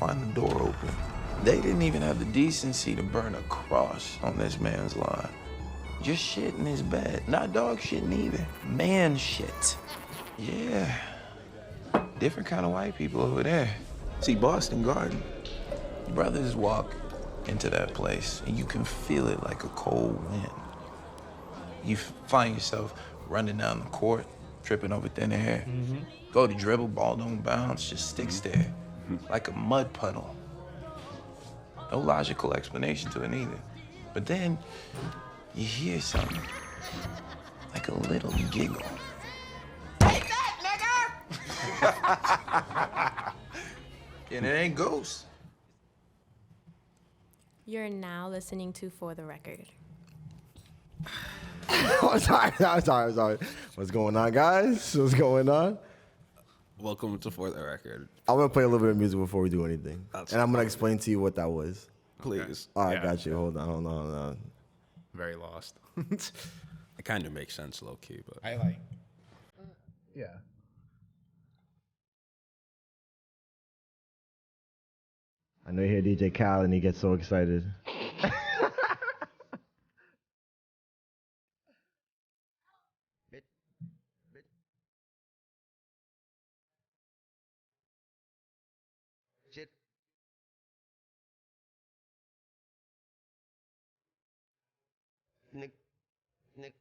find the door open. They didn't even have the decency to burn a cross on this man's lawn. Just shit in his bed. Not dog shit neither. Man shit. Yeah. Different kind of white people over there. See, Boston Garden. Brothers walk into that place and you can feel it like a cold wind. You find yourself running down the court, tripping over thin air. Go to dribble, ball don't bounce, just sticks there like a mud puddle. No logical explanation to it either. But then you hear something, like a little giggle. Take that, nigga! And it ain't ghosts. You're now listening to For the Record. I'm sorry. What's going on, guys? What's going on? Welcome to For the Record. I'm going to play a little bit of music before we do anything. That's and I'm going to explain to you what that was. Please. All right, got you. Hold on. Very lost. It kind of makes sense low-key, but... I like... Yeah. I know you hear DJ Khaled and he gets so excited. Nick.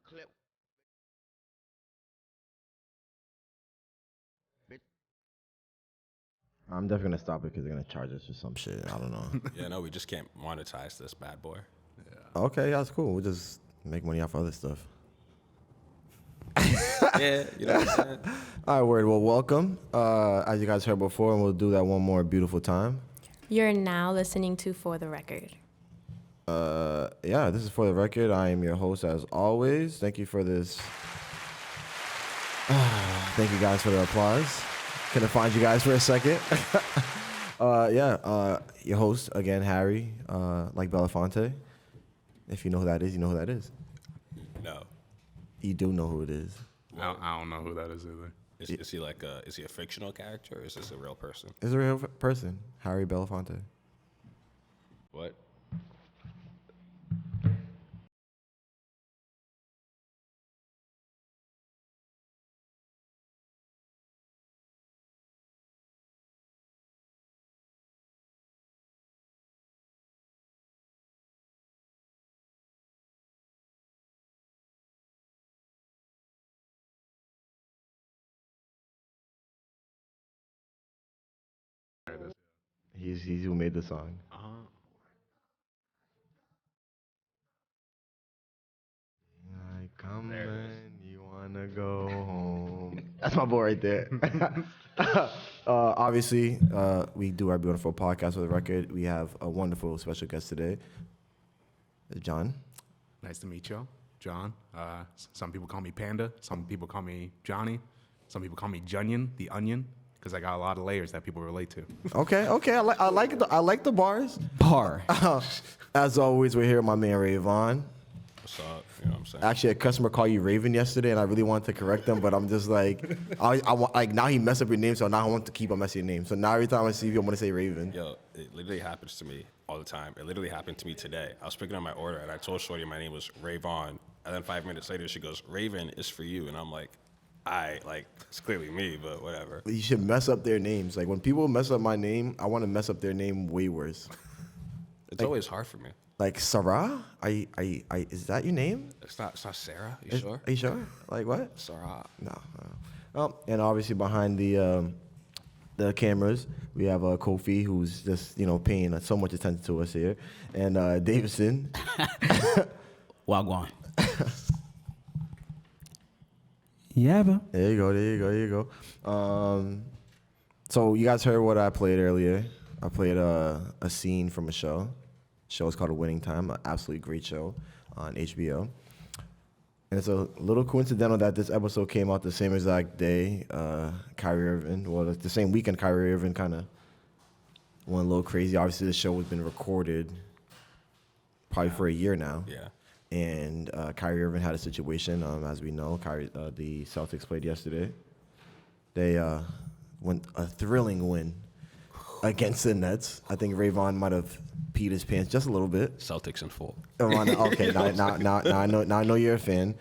Clip. I'm definitely going to stop it because they're going to charge us for some shit. I don't know. Yeah, no, we just can't monetize this bad boy. Okay, that's cool. We'll just make money off other stuff. Yeah, you know what I'm saying? All right, word. Well, welcome. As you guys heard before, and we'll do that one more beautiful time. You're now listening to For the Record. Yeah, this is For the Record. I am your host as always. Thank you for this. Thank you guys for the applause. Couldn't find you guys for a second. Your host again, Harry, like Belafonte. If you know who that is, you know who that is. No. You do know who it is. I don't know who that is either. Is he like is he a fictional character or is this a real person? It's a real person, Harry Belafonte. What? He's who made the song. Like, come in, you wanna go home. That's my boy right there. Obviously, we do our beautiful podcast with the record. We have a wonderful special guest today, John. Nice to meet you, John. Some people call me Panda. Some people call me Johnny. Some people call me Junion, the Onion, because I got a lot of layers that people relate to. Okay. I like the bars. Bar. As always, we're here with my man Rayvon. What's up? You know what I'm saying? Actually, a customer called you Raven yesterday, and I really wanted to correct them, but I'm just like, like now he messed up your name, so now I want to keep on messing your name. So now every time I see you, I'm gonna say Raven. Yo, it literally happens to me all the time. It literally happened to me today. I was picking up my order, and I told Shorty my name was Rayvon, and then 5 minutes later, she goes, Raven is for you, and I'm like, it's clearly me, but whatever. You should mess up their names. Like when people mess up my name, I want to mess up their name way worse. It's always hard for me. Like Sarah, is that your name? It's not Sarah. You sure? Are you sure? Like what? Sarah. No. And obviously behind the cameras, we have Kofi, who's just paying so much attention to us here, and Davidson. Wagwan. Yeah, bro. There you go. So you guys heard what I played earlier. I played a scene from a show. The show is called A Winning Time, an absolutely great show on HBO. And it's a little coincidental that this episode came out the same exact day Kyrie Irving, well, the same weekend Kyrie Irving kind of went a little crazy. Obviously, the show has been recorded probably for a year now. Yeah. And Kyrie Irving had a situation, as we know. The Celtics played yesterday. They went a thrilling win against the Nets. I think Ray might have peed his pants just a little bit. Celtics in full. Okay, now I know you're a fan.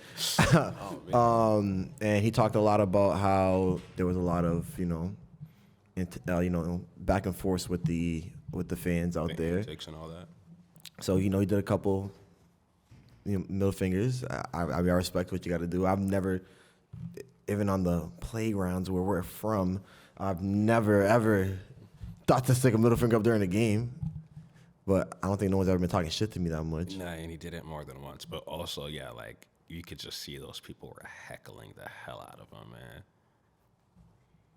And he talked a lot about how there was a lot of back and forth with the fans out there. Antics and all that. So he did a couple middle fingers. I respect what you got to do. I've never, even on the playgrounds where we're from, I've never ever thought to stick a middle finger up during the game. But I don't think no one's ever been talking shit to me that much. Nah, and he did it more than once. But also, yeah, like, you could just see those people were heckling the hell out of him, man.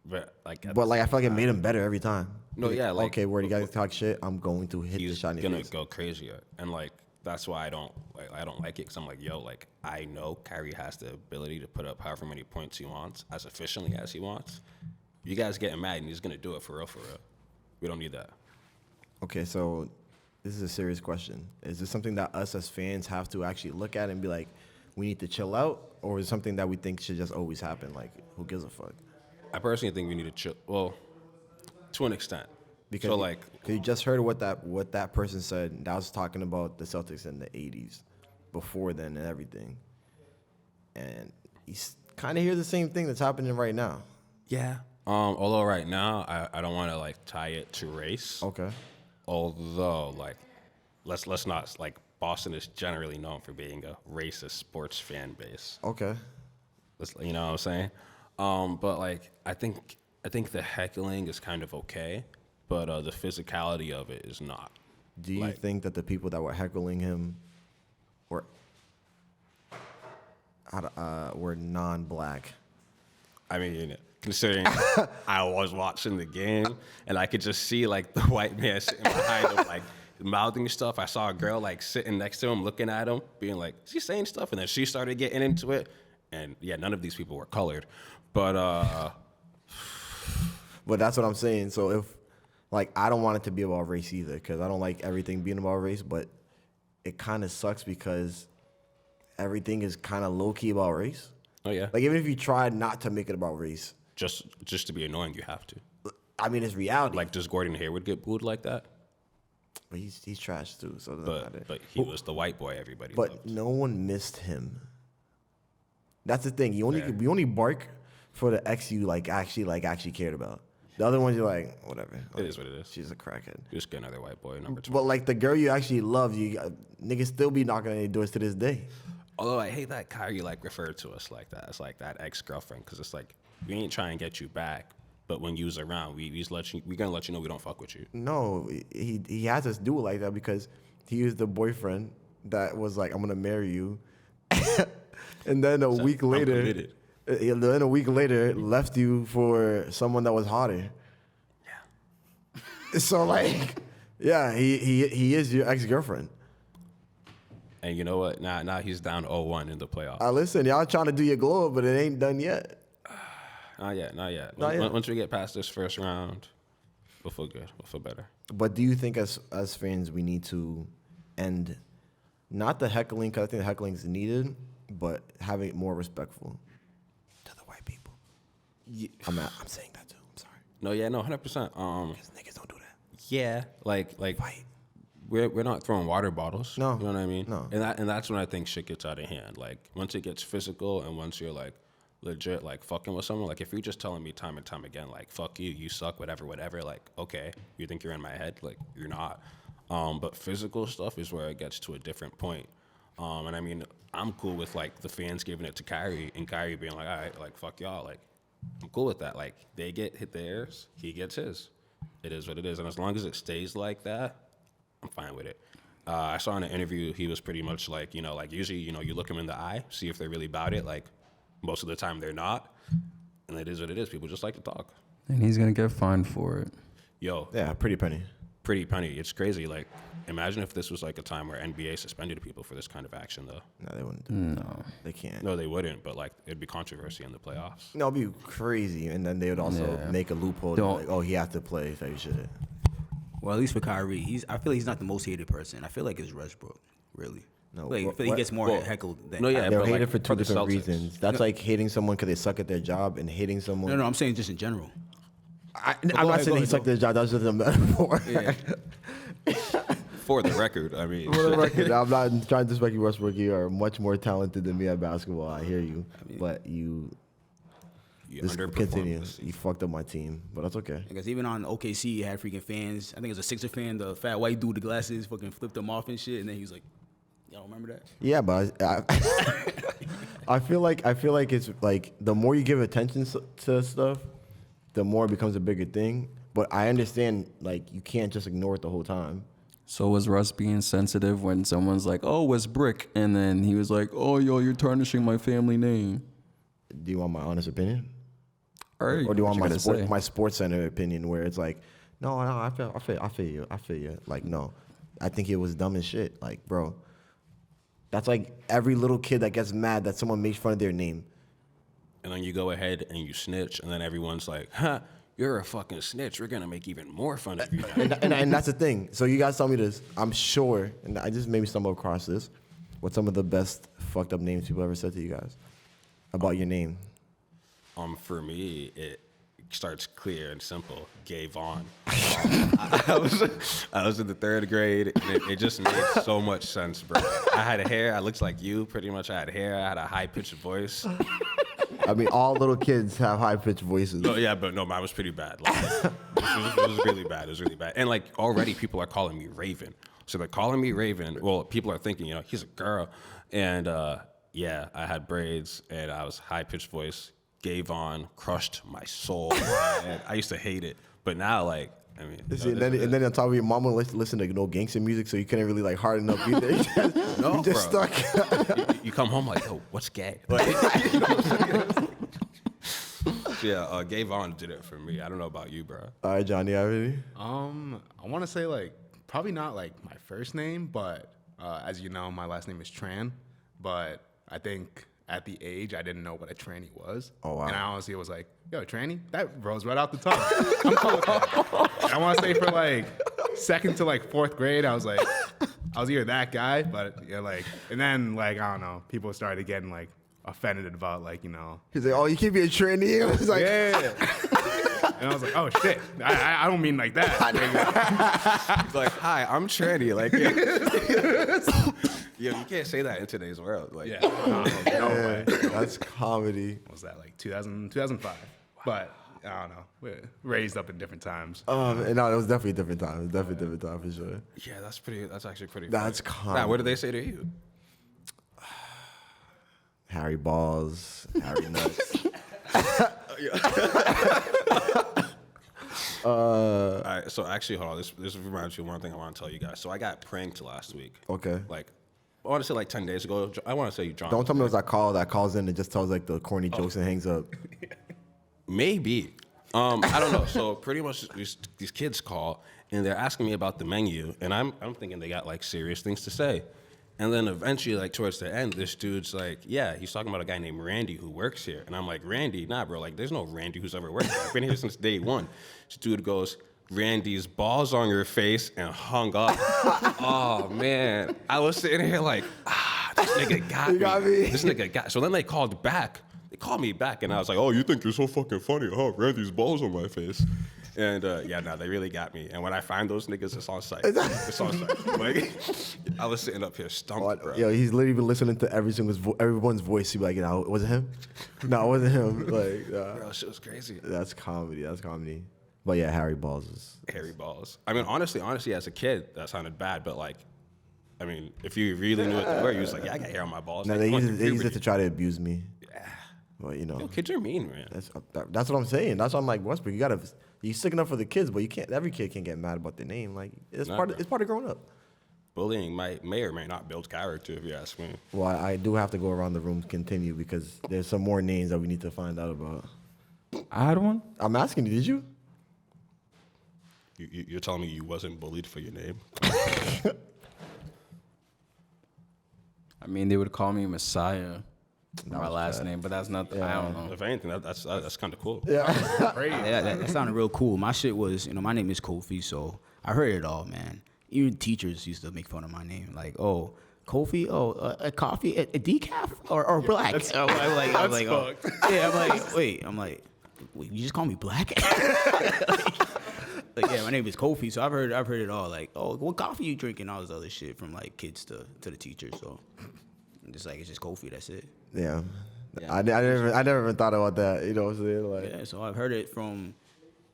But I feel like it made him better every time. No, yeah, like, okay, where you guys talk shit, I'm going to hit the shot in your face. He's gonna go crazier, and like that's why I don't like it. Cause I'm like, yo, like I know Kyrie has the ability to put up however many points he wants, as efficiently as he wants. You guys getting mad, and he's gonna do it for real, for real. We don't need that. Okay, so this is a serious question. Is this something that us as fans have to actually look at and be like, we need to chill out, or is it something that we think should just always happen? Like, who gives a fuck? I personally think we need to chill. Well, to an extent. Because you just heard what that person said. That was talking about the Celtics in the 80s, before then and everything. And you kind of hear the same thing that's happening right now. Yeah. Although right now, I don't want to like tie it to race. Okay. Although let's not, like, Boston is generally known for being a racist sports fan base. Okay. You know what I'm saying? But like I think the heckling is kind of okay, but the physicality of it is not. Do you think that the people that were heckling him were non-black? I mean, considering I was watching the game and I could just see like the white man sitting behind him, like mouthing stuff. I saw a girl like sitting next to him, looking at him, being like, "Is he saying stuff?" And then she started getting into it. And yeah, none of these people were colored, but that's what I'm saying. So if, like, I don't want it to be about race either, because I don't like everything being about race, but it kind of sucks because everything is kind of low key about race. Oh yeah. Like, even if you try not to make it about race, just to be annoying, you have to. I mean, it's reality. Like, does Gordon Hayward get booed like that? But he's trash too, so it doesn't matter. But he was the white boy everybody But loved. no one missed him. That's the thing. You only bark for the ex you actually cared about. The other ones you're like, whatever. It is what it is. She's a crackhead. Just get another white boy, number 2. But like the girl you actually love, niggas still be knocking on your doors to this day. Although I hate that Kyrie like referred to us like that. It's like that ex-girlfriend, because it's like we ain't trying to get you back, but when you's around, we gonna let you know we don't fuck with you. No, he has us do it like that because he was the boyfriend that was like, I'm gonna marry you, and then a week later, left you for someone that was hotter. Yeah. So like, yeah, he is your ex-girlfriend. And you know what? Now he's down 0-1 in the playoffs. Listen, y'all trying to do your glow up, but it ain't done yet. Not yet. yet. Once we get past this first round, we'll feel good. We'll feel better. But do you think as fans we need to end not the heckling, because I think the heckling is needed, but having it more respectful to the white people? Yeah. I'm saying that too. I'm sorry. No, 100%. Because niggas don't do that. Yeah, like Fight. We're not throwing water bottles. No. You know what I mean? No. And that's when I think shit gets out of hand. Like, once it gets physical and once you're, like, legit, like, fucking with someone, like, if you're just telling me time and time again, like, fuck you, you suck, whatever, like, okay, you think you're in my head? Like, you're not. But physical stuff is where it gets to a different point. And, I mean, I'm cool with, like, the fans giving it to Kyrie and Kyrie being like, all right, like, fuck y'all. Like, I'm cool with that. Like, they get hit theirs, he gets his. It is what it is. And as long as it stays like that, I'm fine with it. I saw in an interview, he was pretty much like, like usually, you look them in the eye, see if they're really about it. Like, most of the time they're not. And it is what it is. People just like to talk. And he's going to get fined for it. Yo. Yeah, pretty penny. It's crazy. Like, imagine if this was like a time where NBA suspended people for this kind of action, though. No, they wouldn't do that. No. They can't. No, they wouldn't. But, like, it'd be controversy in the playoffs. No, it'd be crazy. And then they would also make a loophole. Like, oh, he has to play type shit. Well, at least for Kyrie, I feel like he's not the most hated person. I feel like it's Westbrook, really. No, Like, I feel he what- gets more well, heckled than. no, yeah, They're but, hated like, for two the different Celtics. reasons. That's like hating someone because they suck at their job and hating someone. No, I'm saying just in general. I'm not saying he sucked at their job. That's just a metaphor. Yeah. For the record, I mean, For the record, I'm not trying to disrespect you, Westbrook. You are much more talented than me at basketball. I hear you, but you just underperformed continue. this season. You fucked up my team, but that's okay. Because even on OKC, you had freaking fans. I think it was a Sixer fan, the fat white dude with the glasses, fucking flipped him off and shit. And then he was like, "Y'all remember that?" Yeah, but I feel like it's like the more you give attention to stuff, the more it becomes a bigger thing. But I understand like you can't just ignore it the whole time. So was Russ being sensitive when someone's like, "Oh, it's Brick," and then he was like, "Oh, yo, you're tarnishing my family name." Do you want my honest opinion? All right, Or do you want what say? my sports center opinion where it's like, no, I feel you. Like, no, I think it was dumb as shit. Like, bro, that's like every little kid that gets mad that someone makes fun of their name. and then you go ahead and you snitch, and then everyone's like, "Huh, you're a fucking snitch. We're gonna make even more fun of you." now." And that's the thing. So you guys tell me this. I'm sure, and I just maybe stumbled across this. What's some of the best fucked up names people ever said to you guys about your name? For me, it starts clear and simple. Gay Vaughn. I was in the 3rd grade, and it just made so much sense, bro. I had hair. I looked like you, pretty much. I had hair. I had a high-pitched voice. I mean, all little kids have high pitched voices. No, yeah, but no, mine was pretty bad. Like, it was really bad. It was really bad. And like already, people are calling me Raven. So they're calling me Raven. Well, people are thinking, he's a girl. And yeah, I had braids, and I was high-pitched voice. Gay Vaughn crushed my soul. And I used to hate it, but now, like, I mean, See, and then on top of your mom would listen to no gangster music, so you couldn't really like harden up either. You just bro. stuck. you come home like, "Oh, what's gay?" Like, yeah, Gay Vaughn did it for me. I don't know about you, bro. All right, Johnny, you have any? I want to say like probably not like my first name, but as you know, my last name is Tran. But I think at the age I didn't know what a tranny was. Oh, wow. And I honestly was like, "Yo, tranny, that rose right out the tongue." I'm cool with that. And I want to say for like 2nd to like 4th grade, I was like, I was either that guy, but yeah, like, and then like I don't know, people started getting like offended about like He's like, "Oh, you can't be a tranny." I was like, yeah. And I was like, "Oh shit, I don't mean like that." He's like, "Hi, I'm tranny." Like, yeah, you can't say that in today's world. Like, Yeah, no way. that's comedy. What was that like 2005? But I don't know. We're raised up in different times. No, it was definitely a different time. It was definitely a different time for sure. yeah, that's actually pretty. That's funny. Nah, what did they say to you? Harry Balls, Harry Nuts. All right, so actually, hold on. This reminds me of one thing I want to tell you guys. So I got pranked last week. Okay. Like, I want to say like 10 days ago. I want to say you, John. Don't tell me it was that calls in and just tells like the corny jokes and hangs up. Maybe. I don't know. So pretty much these kids call and they're asking me about the menu, and I'm thinking they got like serious things to say. And then eventually, like towards the end, this dude's like, "Yeah, he's talking about a guy named Randy who works here." And I'm like, "Randy? Nah, bro. Like, there's no Randy who's ever worked here. I've been here since day one." This dude goes, "Randy's balls on your face," and hung up. Oh man, I was sitting here like, this nigga got me. got me. This nigga got. So then they called back. They called me back, and I was like, "Oh, you think you're so fucking funny, huh? Randy's balls on my face." And yeah, no, they really got me. And when I find those niggas, it's on site. It's on site. Like, I was sitting up here stumped, bro. Yo, he's literally been listening to everyone's voice. He'd be like, was it him? No, it wasn't him. Like, Bro, shit was crazy. that's comedy. That's comedy. But yeah, Harry Balls is. Hairy balls. I mean, honestly, as a kid, that sounded bad. But like, I mean, if you really knew what they were, you was like, "Yeah, I got hair on my balls." No, Like, they going used through it puberty. to try to abuse me. Yeah. But Yo, kids are mean, man. that's what I'm saying. That's why I'm like, Westbrook, you sticking up for the kids, but you can't. Every kid can't get mad about their name. Like it's Nah, part bro. of growing up. Bullying may or may not build character, if you ask me. Well, I do have to go around the room to continue because there's some more names that we need to find out about. I had one. I'm asking you, did you? You're telling me you wasn't bullied for your name? I mean, they would call me Messiah, my was last bad. name, but that's not. I don't know. If anything, that's kind of cool. Yeah, that sounded real cool. My shit was, my name is Kofi, so I heard it all, man. Even teachers used to make fun of my name, like, "Oh, Kofi? Oh, a coffee, a decaf, or black? I'm like, oh. Yeah, I'm like, wait, wait, you just call me black? Like, yeah, my name is Kofi, so I've heard it all. Like, oh, what coffee you drinking? All this other shit from like kids to the teachers. So, I'm just like, it's just Kofi. That's it. Yeah. I never even thought about that. You know what I'm saying? Like, Yeah, so I've heard it from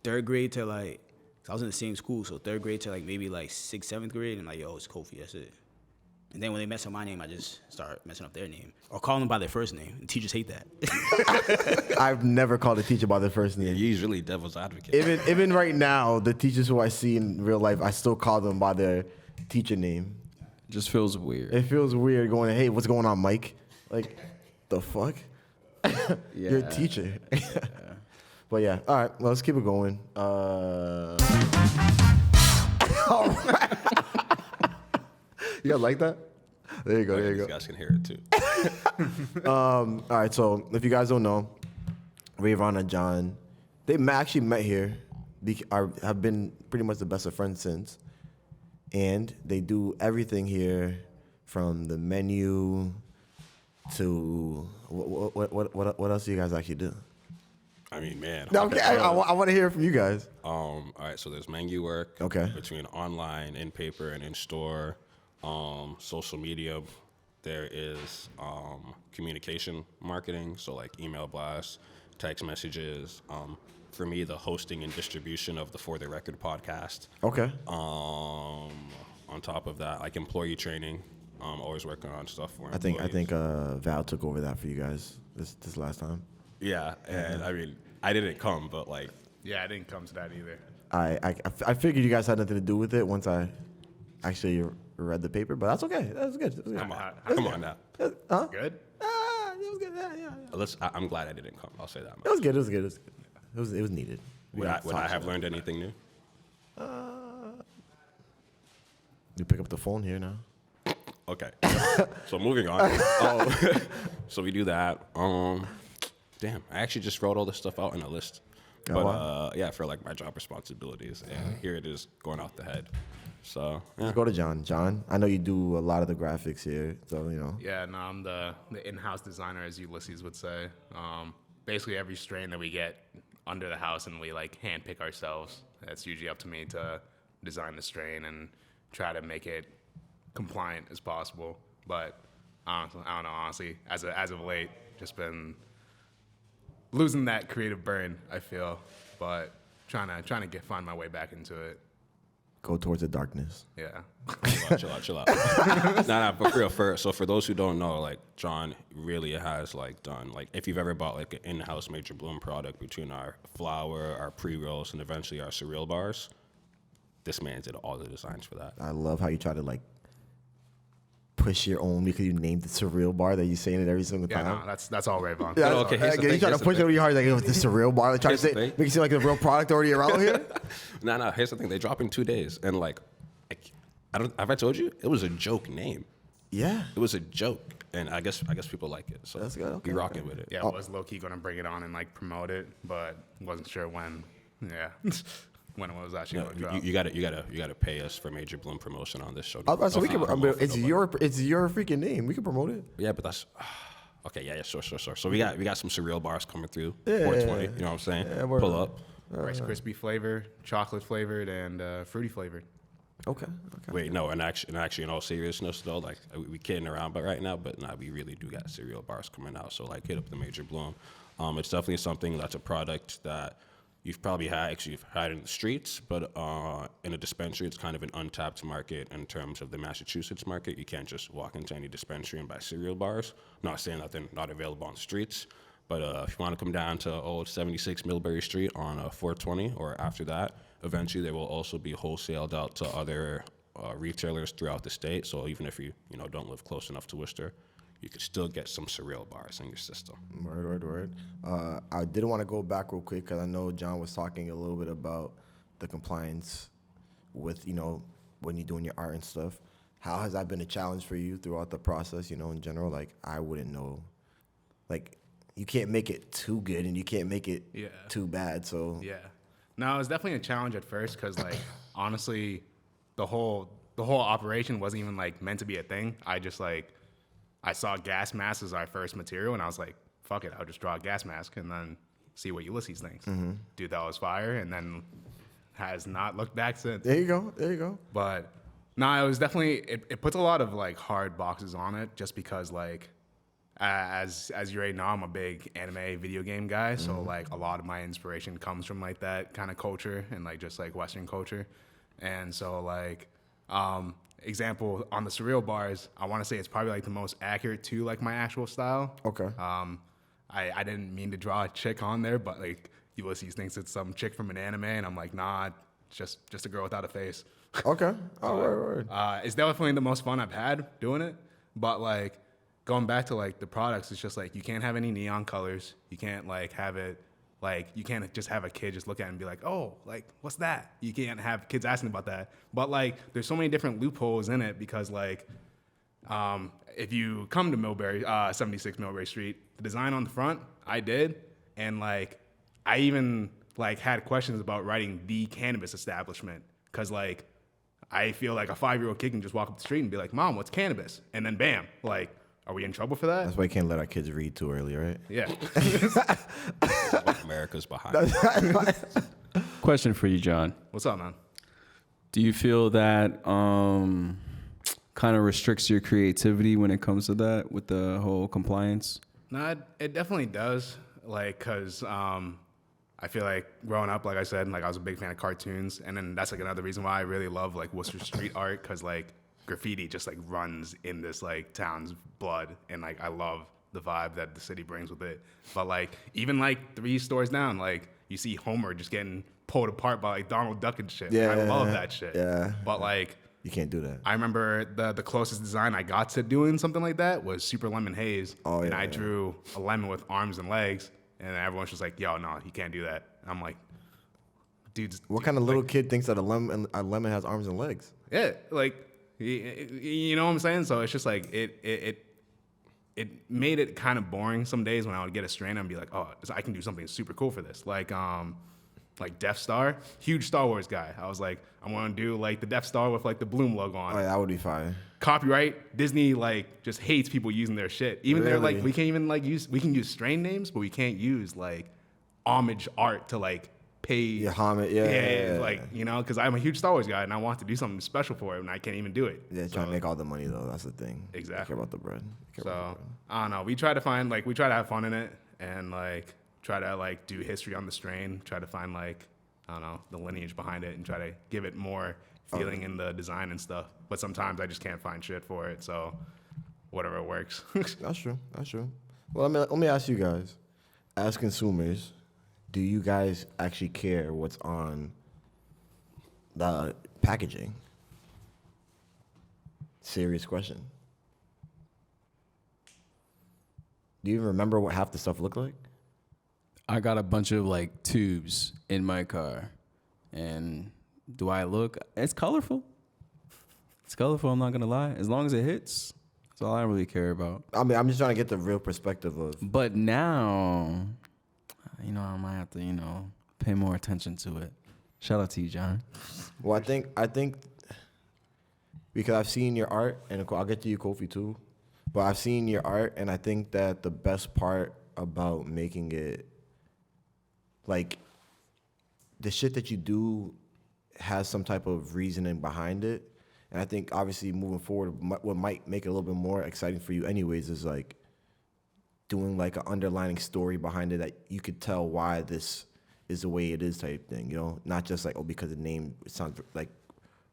3rd grade to like, 'cause I was in the same school, so 3rd grade to like maybe like 6th, 7th grade, and like, yo, it's Kofi. That's it. And then when they mess up my name, I just start messing up their name or calling them by their first name. The teachers hate that. I've never called a teacher by their first name. Yeah, you're really devil's advocate. Even right now, the teachers who I see in real life, I still call them by their teacher name. Just feels weird. It feels weird going, hey, what's going on, Mike? Like, the fuck? You're a teacher. But yeah, all right, well, let's keep it going. All right. You guys like that? There you go, there you These go. guys can hear it too. All right, so if you guys don't know, Rayvon and John, they actually met here, have been pretty much the best of friends since, and they do everything here, from the menu to what else do you guys actually do? I mean, man. Okay, I want to hear from you guys. All right, so there's menu work. Okay. Between online, in paper, and in store. Social media. There is communication marketing, so like email blasts, text messages. For me, the hosting and distribution of the For the Record podcast. Okay. On top of that, like employee training. Always working on stuff for I employees. think Val took over that for you guys this last time. Yeah, and I mean, I didn't come, but like, Yeah, I didn't come to that either. I figured you guys had nothing to do with it once I actually read the paper, but that's okay. That's good. That's good. come on now. Huh? Good. It was good. Yeah. I'm glad I didn't come. I'll say that It was good. It was good. It was needed. Would I have learned anything new? You pick up the phone here now. Okay. So moving on. So we do that. Damn, I actually just wrote all this stuff out in a list. Oh, But wow. yeah, for like my job responsibilities, and here it is going out the head. So yeah. Let's go to John. John, I know you do a lot of the graphics here, so you know. Yeah, no, I'm the in-house designer, as Ulysses would say. Basically, every strain that we get under the house and we like handpick ourselves, it's usually up to me to design the strain and try to make it compliant as possible. But I don't know, honestly, as of late, just been losing that creative burn, I feel, but trying to find my way back into it. Go towards the darkness. Yeah. Chill out. Nah, but for real, so for those who don't know, like John really has like done, like if you've ever bought like an in-house Major Bloom product between our flour, our pre-rolls, and eventually our cereal bars, this man did all the designs for that. I love how you try to like push your own because you named the surreal bar that you saying it every single Yeah, time. no, that's all Rayvon. Yeah, okay, here's the you thing, try to here's the push it thing. really hard, like, the surreal bar. Like, try to Here's the say, thing. make it seem like the real product already around here. No, here's the thing. They drop in 2 days, and like, have I told you? It was a joke name. Yeah. It was a joke, and I guess people like it. So That's good, okay, we rocking with it. Yeah, I was low-key going to bring it on and like promote it, but wasn't sure when. Yeah. When it was actually going to drop. You gotta pay us for Major Bloom promotion on this show. So we can. Don't I mean, promote it's for your freaking name. We can promote it. Yeah, but that's okay. Yeah, sure. So we got some cereal bars coming through. 420. You know what I'm saying? Yeah, word. Pull up. Rice Krispie flavor, chocolate flavored, and fruity flavored. Okay. Wait, no, and actually, in all seriousness, though, like we kidding around, but right now, but nah, we really do got cereal bars coming out. So like, hit up the Major Bloom. It's definitely something that's a product that you've probably had in the streets, but in a dispensary, it's kind of an untapped market in terms of the Massachusetts market. You can't just walk into any dispensary and buy cereal bars. I'm not saying that they're not available on the streets, but if you want to come down to old 76 Millbury Street on 420 or after that, eventually they will also be wholesaled out to other retailers throughout the state. So even if you don't live close enough to Worcester, you could still get some cereal bars in your system. Word. I did want to go back real quick because I know John was talking a little bit about the compliance with, when you're doing your art and stuff. How has that been a challenge for you throughout the process, in general? Like, I wouldn't know. Like, you can't make it too good and you can't make it too bad, so. Yeah. No, it was definitely a challenge at first because, like, honestly, the whole the whole operation wasn't even like meant to be a thing. I just like I saw gas mask as our first material, and I was like, fuck it, I'll just draw a gas mask and then see what Ulysses thinks. Dude, that was fire, and then has not looked back since. There you go. There you go. But no, it was definitely it puts a lot of like hard boxes on it, just because like as you already know, I'm a big anime video game guy, so like a lot of my inspiration comes from like that kind of culture and like just like Western culture, and so like example on the surreal bars, I want to say it's probably like the most accurate to like my actual style. Okay. I didn't mean to draw a chick on there, but like Ulysses thinks it's some chick from an anime, and I'm like, nah, just a girl without a face. Okay. Oh, word. It's definitely the most fun I've had doing it, but like going back to like the products, it's just like you can't have any neon colors. You can't like have it like you can't just have a kid just look at it and be like, oh, like what's that? You can't have kids asking about that. But like there's so many different loopholes in it because like if you come to Millbury, 76 Millbury Street, the design on the front, I did, and like I even like had questions about writing the cannabis establishment because like I feel like a 5-year-old kid can just walk up the street and be like, Mom, what's cannabis? And then bam, like, are we in trouble for that? That's why you can't let our kids read too early, right? Yeah. What America's behind. Question for you, John. What's up, man? Do you feel that kind of restricts your creativity when it comes to that with the whole compliance? No, it definitely does. Like, cause I feel like growing up, like I said, like I was a big fan of cartoons, and then that's like another reason why I really love like Worcester street art, cause like graffiti just like runs in this like town's blood, and like I love the vibe that the city brings with it. But like even like 3 stores down, like you see Homer just getting pulled apart by like Donald Duck and shit. Yeah, I love that shit. yeah. But like You can't do that. I remember the closest design I got to doing something like that was Super Lemon Haze. Oh, and yeah, I yeah. drew a lemon with arms and legs, and everyone's just like, yo, no, you can't do that. And I'm like, dude. What kind of little kid thinks that a lemon has arms and legs? Yeah, like, you know what I'm saying? So it's just like, it made it kind of boring some days when I would get a strain and be like, oh, I can do something super cool for this. Like Death Star, huge Star Wars guy. I was like, I'm gonna do like the Death Star with like the Bloom logo on Oh, it. yeah, that would be fine. Copyright, Disney like just hates people using their shit. Even they're like, Really? we can't even like we can use strain names, but we can't use like homage art to like pay. Yeah, homage. Yeah. like, you know, because I'm a huge Star Wars guy and I want to do something special for it, and I can't even do it. Yeah, trying to make all the money though. That's the thing. Exactly. I care about the bread. So I don't know. We try to have fun in it, and like try to like do history on the strain. Try to find like, I don't know, the lineage behind it, and try to give it more feeling in the design and stuff. But sometimes I just can't find shit for it. So whatever works. That's true. That's true. Well, let me ask you guys, as consumers, do you guys actually care what's on the packaging? Serious question. Do you even remember what half the stuff looked like? I got a bunch of like tubes in my car, and do I look? It's colorful. It's colorful. I'm not gonna lie. As long as it hits, that's all I really care about. I mean, I'm just trying to get the real perspective of. But now, I might have to, pay more attention to it. Shout out to you, John. Well, I think because I've seen your art, and I'll get to you, Kofi, too. But I've seen your art, and I think that the best part about making it, like, the shit that you do has some type of reasoning behind it. And I think, obviously, moving forward, what might make it a little bit more exciting for you anyways is, like, doing, like, an underlining story behind it that you could tell why this is the way it is type thing, you know? Not just, like, because the name sounds, like,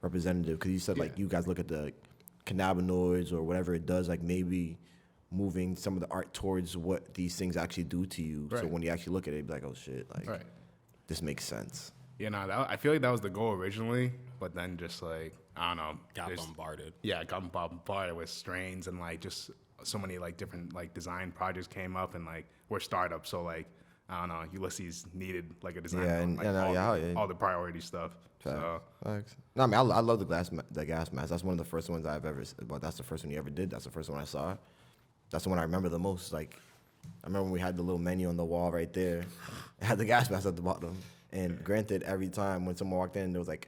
representative. Because you said, like, you guys look at the cannabinoids or whatever it does, like, maybe moving some of the art towards what these things actually do to you. Right. So when you actually look at it, you'd be like, oh, shit, like, Right. this makes sense. Yeah, no, I feel like that was the goal originally, but then just like, I don't know. Got there's- bombarded. Yeah, I got bombarded with strains, and like just so many like different like design projects came up, and like we're startups, so like I don't know, Ulysses needed like a design Yeah, on, and- like, and, yeah. all the priority stuff. So Facts. No, I mean, I love the gas mask. That's one of the first ones I've ever. Well, that's the first one you ever did. That's the first one I saw. That's the one I remember the most. Like, I remember when we had the little menu on the wall right there. It had the gas mask at the bottom. And granted, every time when someone walked in, there was like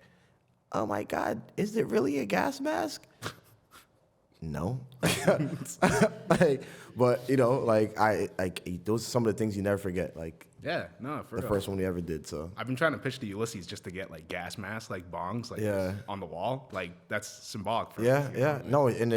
oh my God, is it really a gas mask? No. Like, but you know, like those are some of the things you never forget. Like Yeah, no, for the real. first one we ever did. So I've been trying to pitch to Ulysses just to get like gas masks, like bongs, like Yeah. on the wall. Like that's symbolic for yeah, me. yeah, no, and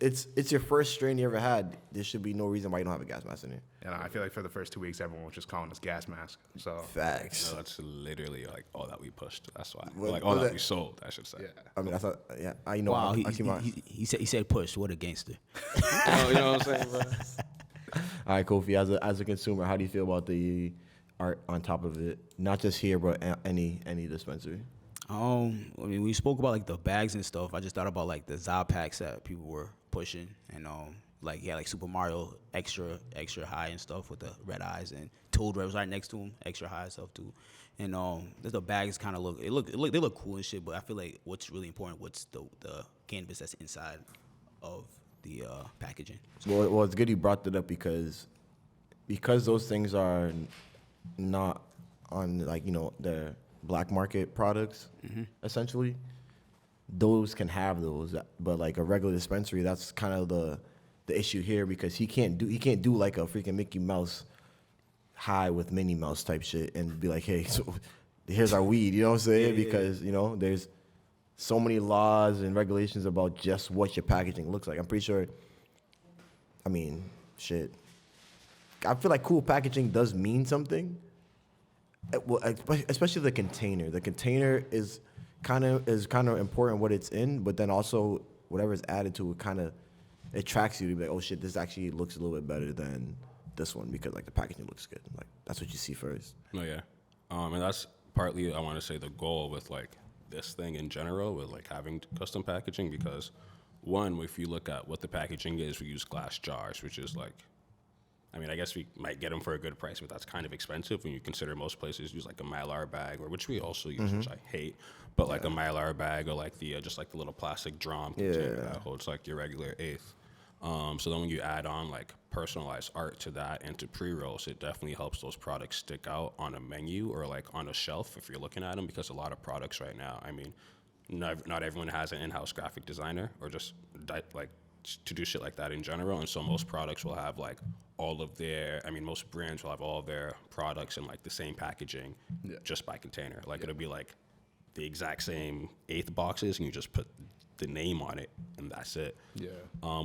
it's your first strain you ever had. There should be no reason why you don't have a gas mask in here. And I feel like for the first 2 weeks, everyone was just calling us gas mask. So Facts. No, that's literally like all that we pushed. That's why. Well, Like all well, that that- we sold, I should say. yeah. I mean, I know. Wow, I keep my. he said push. What a gangster. You know what I'm saying, bro? All right, Kofi. As a consumer, how do you feel about the art on top of it? Not just here, but any dispensary. I mean, we spoke about like the bags and stuff. I just thought about like the Zod packs that people were pushing, and like like Super Mario extra high and stuff with the red eyes, and Toad was right next to him, extra high stuff too. And the bags kind of they look cool and shit. But I feel like what's really important, what's the cannabis that's inside of the packaging. Well, it's good you brought that up because those things are not on like the black market products essentially. Those can have those, but like a regular dispensary, that's kind of the issue here because he can't do like a freaking Mickey Mouse high with Minnie Mouse type shit and be like, hey, so here's our weed, you know what I'm saying? Because there's so many laws and regulations about just what your packaging looks like. I'm pretty sure. I mean, shit. I feel like cool packaging does mean something. Well, especially the container. The container is kind of important what it's in, but then also whatever is added to it kind of attracts you to be like, oh shit, this actually looks a little bit better than this one because like the packaging looks good. Like that's what you see first. No, yeah. And that's partly, I want to say, the goal with like this thing in general with like having custom packaging because one, if you look at what the packaging is, we use glass jars, which is like, I mean, I guess we might get them for a good price, but that's kind of expensive when you consider most places use like a Mylar bag, or which we also use, which I hate, but like a Mylar bag or like the just like the little plastic drum container that holds like your regular eighth. So then when you add on like personalized art to that and to pre-rolls, it definitely helps those products stick out on a menu or like on a shelf if you're looking at them, because a lot of products right now, I mean, not everyone has an in-house graphic designer or just like to do shit like that in general. And so most products will have like all of their, I mean, most brands will have all of their products in like the same packaging just by container. Like it'll be like the exact same eighth boxes and you just put the name on it and that's it. Yeah.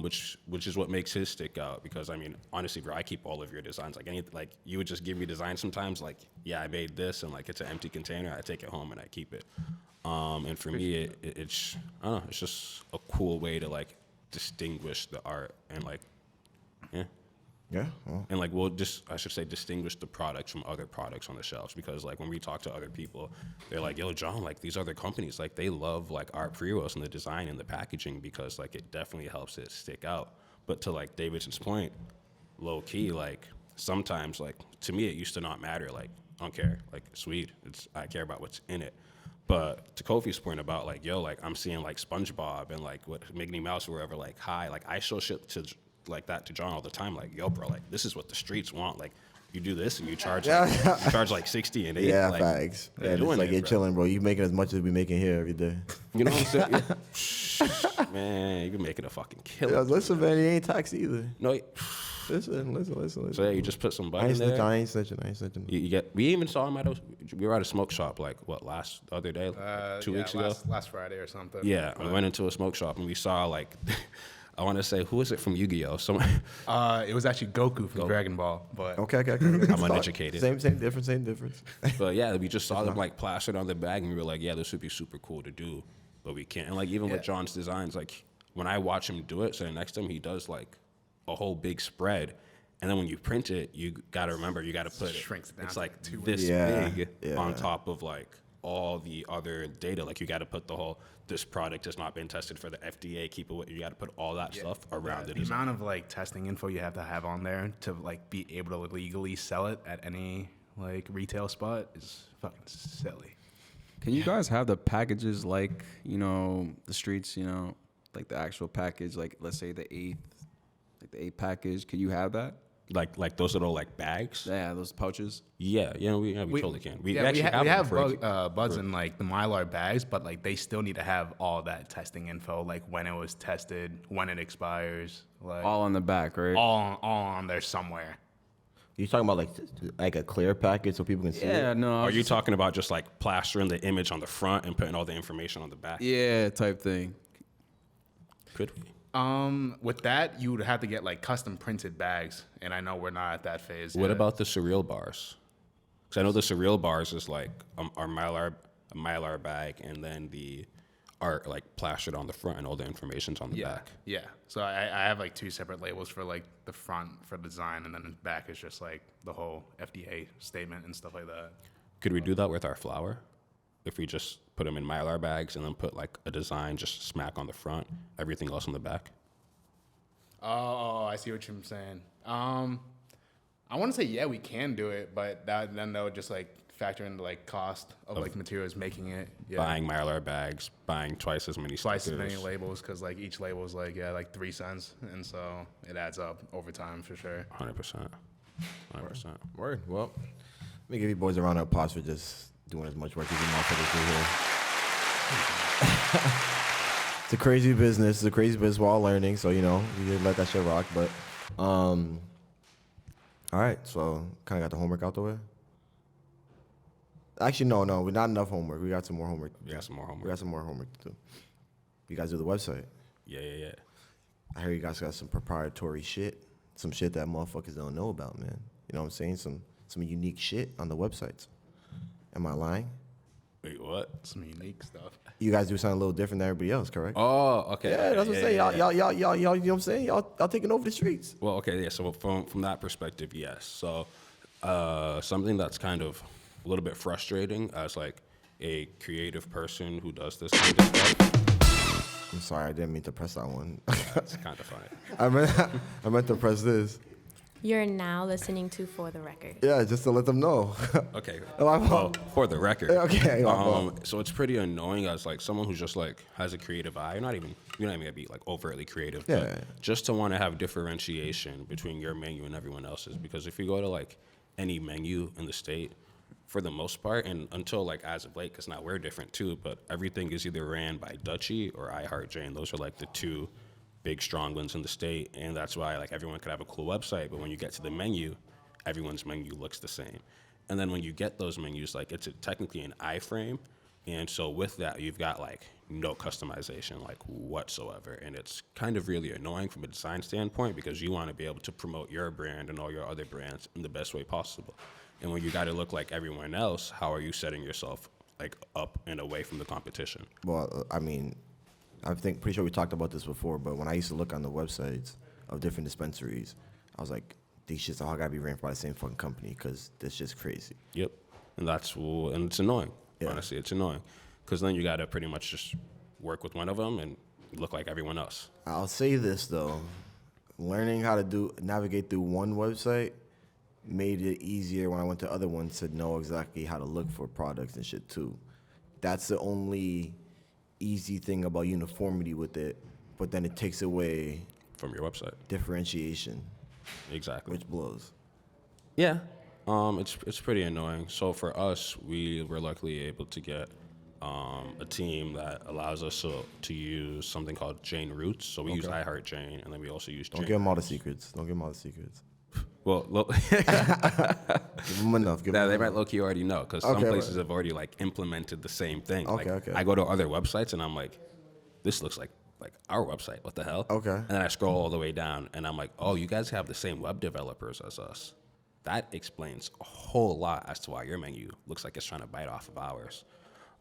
Which is what makes his stick out because I mean, honestly, bro, I keep all of your designs. Like you would just give me designs sometimes like, yeah, I made this and like it's an empty container. I take it home and I keep it. And for me, it's, I don't know, it's just a cool way to like distinguish the art and like, yeah. Yeah. Well, And like I should say distinguish the products from other products on the shelves because like when we talk to other people, they're like, yo, John, like these other companies, like they love like our pre-rolls and the design and the packaging because like it definitely helps it stick out. But to like Davidson's point, low key, like sometimes like to me it used to not matter. Like I don't care, like sweet, I care about what's in it. But to Kofi's point about like, yo, like I'm seeing like SpongeBob and like what Mickey Mouse or wherever, like hi, like I show shit to like that to John all the time. Like, yo, bro, like this is what the streets want. Like you do this and you charge like 60 and 80. yeah, like, facts. they're Yeah, it's doing like it, you're bro. chilling, bro. You making as much as we making here every day. You know what I'm saying? Man, you been making a fucking killer. Yeah, listen, man, it ain't tax either. No, Listen. so yeah, you just put some I bud ain't in there. snitching. I ain't snitching. You get. We even saw him we were at a smoke shop like what other day, 2 weeks ago. Last Friday or something. Yeah, we went into a smoke shop and we saw like, I want to say, who was it from Yu-Gi-Oh? It was actually Goku from Dragon Ball, but Okay. I'm uneducated. Same difference. But yeah, we just saw them like plastered on the bag and we were like, yeah, this would be super cool to do, but we can't. And like even with John's designs, like when I watch him do it, sitting next to him, he does like a whole big spread. And then when you print it, you got to remember, you got to put shrinks down it's to like like 2 this inches. big on top of like all the other data. Like you got to put the whole, this product has not been tested for the FDA, keep it, you got to put all that stuff around it. the amount of like testing info you have to have on there to like be able to legally sell it at any like retail spot is fucking silly. Can you guys have the packages like, the streets, like the actual package, like let's say the eighth package? Can you have that? Like those little like bags. Yeah, those pouches. Yeah, we totally can. We Yeah, actually we have one buds in like the Mylar bags, but like they still need to have all that testing info, like when it was tested, when it expires, like All on the back, right? all on there somewhere. You talking about like a clear packet so people can see Yeah, it? no. I Are was you just- talking about just like plastering the image on the front and putting all the information on the back? Yeah, type thing. Could we? With that, you would have to get like custom printed bags, and I know we're not at that phase. What yet. about the surreal bars? Because I know the surreal bars is like our Mylar bag, and then the art like plastered on the front, and all the information's on the Yeah, back. yeah. So I have like 2 separate labels for like the front for design, and then the back is just like the whole FDA statement and stuff like that. Could we do that with our flower? If we just put them in Mylar bags and then put like a design just smack on the front, everything else on the back? Oh, I see what you're saying. I want to say yeah, we can do it, but then that would just like factor into like cost of like materials making it. Yeah. Buying Mylar bags, buying twice as many Twice as stickers. many labels because like each label is like 3 cents, and so it adds up over time for sure. 100%. 100%. Word. Well, let me give you boys a round of applause for just doing as much work as you motherfuckers do here. It's a crazy business. It's a crazy business. We're all learning, so you know we did let that shit rock. But all right. So kind of got the homework out the way. Actually, no, we not enough homework. We got some more homework. We got some more homework. We got some more homework to do. You guys do the website. Yeah. I hear you guys got some proprietary shit, some shit that motherfuckers don't know about, man. You know what I'm saying? Some unique shit on the websites. Am I lying? Wait, what? Some unique stuff. You guys do something a little different than everybody else, correct? Oh, okay. Yeah, okay, that's what I'm saying. Y'all, you know what I'm saying? Y'all taking over the streets. Well, okay, yeah. So from that perspective, yes. So something that's kind of a little bit frustrating as like a creative person who does this kind of stuff. I'm sorry, I didn't mean to press that one. It's kind of funny. I meant to press this. You're now listening to For the Record. Yeah, just to let them know. Okay. Oh, my Well, fault. for the record. Okay, my fault. So it's pretty annoying as like someone who's just like has a creative eye. You're not even gonna be like overtly creative. Yeah. But just to want to have differentiation between your menu and everyone else's. Because if you go to like any menu in the state, for the most part, and until like as of late, because now we're different too, but everything is either ran by Dutchie or iHeartJ, and those are like the two big strong ones in the state, and that's why like everyone could have a cool website, but when you get to the menu, everyone's menu looks the same. And then when you get those menus, like it's technically an iframe, and so with that you've got like no customization like whatsoever, and it's kind of really annoying from a design standpoint because you want to be able to promote your brand and all your other brands in the best way possible. And when you got to look like everyone else, how are you setting yourself like up and away from the competition? Well, I mean, pretty sure we talked about this before, but when I used to look on the websites of different dispensaries, I was like, these shits all gotta be ran by the same fucking company because this shit's crazy. Yep, and and it's annoying. Yeah. Honestly, it's annoying because then you got to pretty much just work with one of them and look like everyone else. I'll say this though, learning how to navigate through one website made it easier when I went to other ones to know exactly how to look for products and shit too. That's the only easy thing about uniformity with it, but then it takes away From your website, differentiation, exactly. which blows. Yeah, it's pretty annoying. So for us, we were luckily able to get a team that allows us to use something called Jane Roots. So we use iHeart Jane, and then we also use Don't Jane. give them all the secrets. Don't give them all the secrets. Well, Give them enough. Give they them might enough. low-key already know because some Okay, places right. have already like implemented the same thing. Okay, Like, okay. I go to other websites and I'm like, this looks like our website. What the hell? Okay. And then I scroll all the way down and I'm like, oh, you guys have the same web developers as us. That explains a whole lot as to why your menu looks like it's trying to bite off of ours.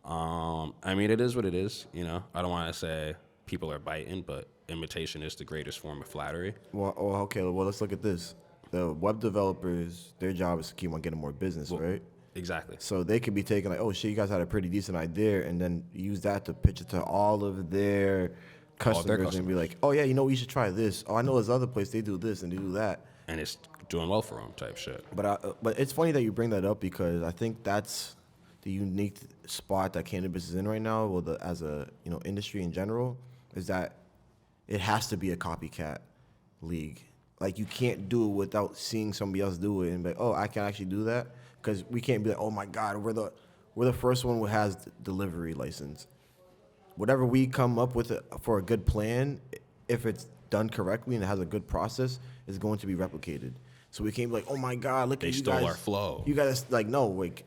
I mean, it is what it is. You know, I don't want to say people are biting, but imitation is the greatest form of flattery. Well, okay. Well, let's look at this. The web developers, their job is to keep on getting more business, right? Exactly. So they could be taking like, oh shit, you guys had a pretty decent idea, and then use that to pitch it to all of their customers and be like, oh yeah, you know, we should try this. Oh, I know this other place they do this and they do that. And it's doing well for them type shit. But it's funny that you bring that up because I think that's the unique spot that cannabis is in right now. Well, as a industry in general, is that it has to be a copycat league Like, you can't do it without seeing somebody else do it and be like, oh, I can actually do that. Because we can't be like, oh my God, we're the first one who has the delivery license. Whatever we come up with for a good plan, if it's done correctly and it has a good process, is going to be replicated. So we can't be like, oh my God, look They at you stole guys. our flow. You guys, like, no, like,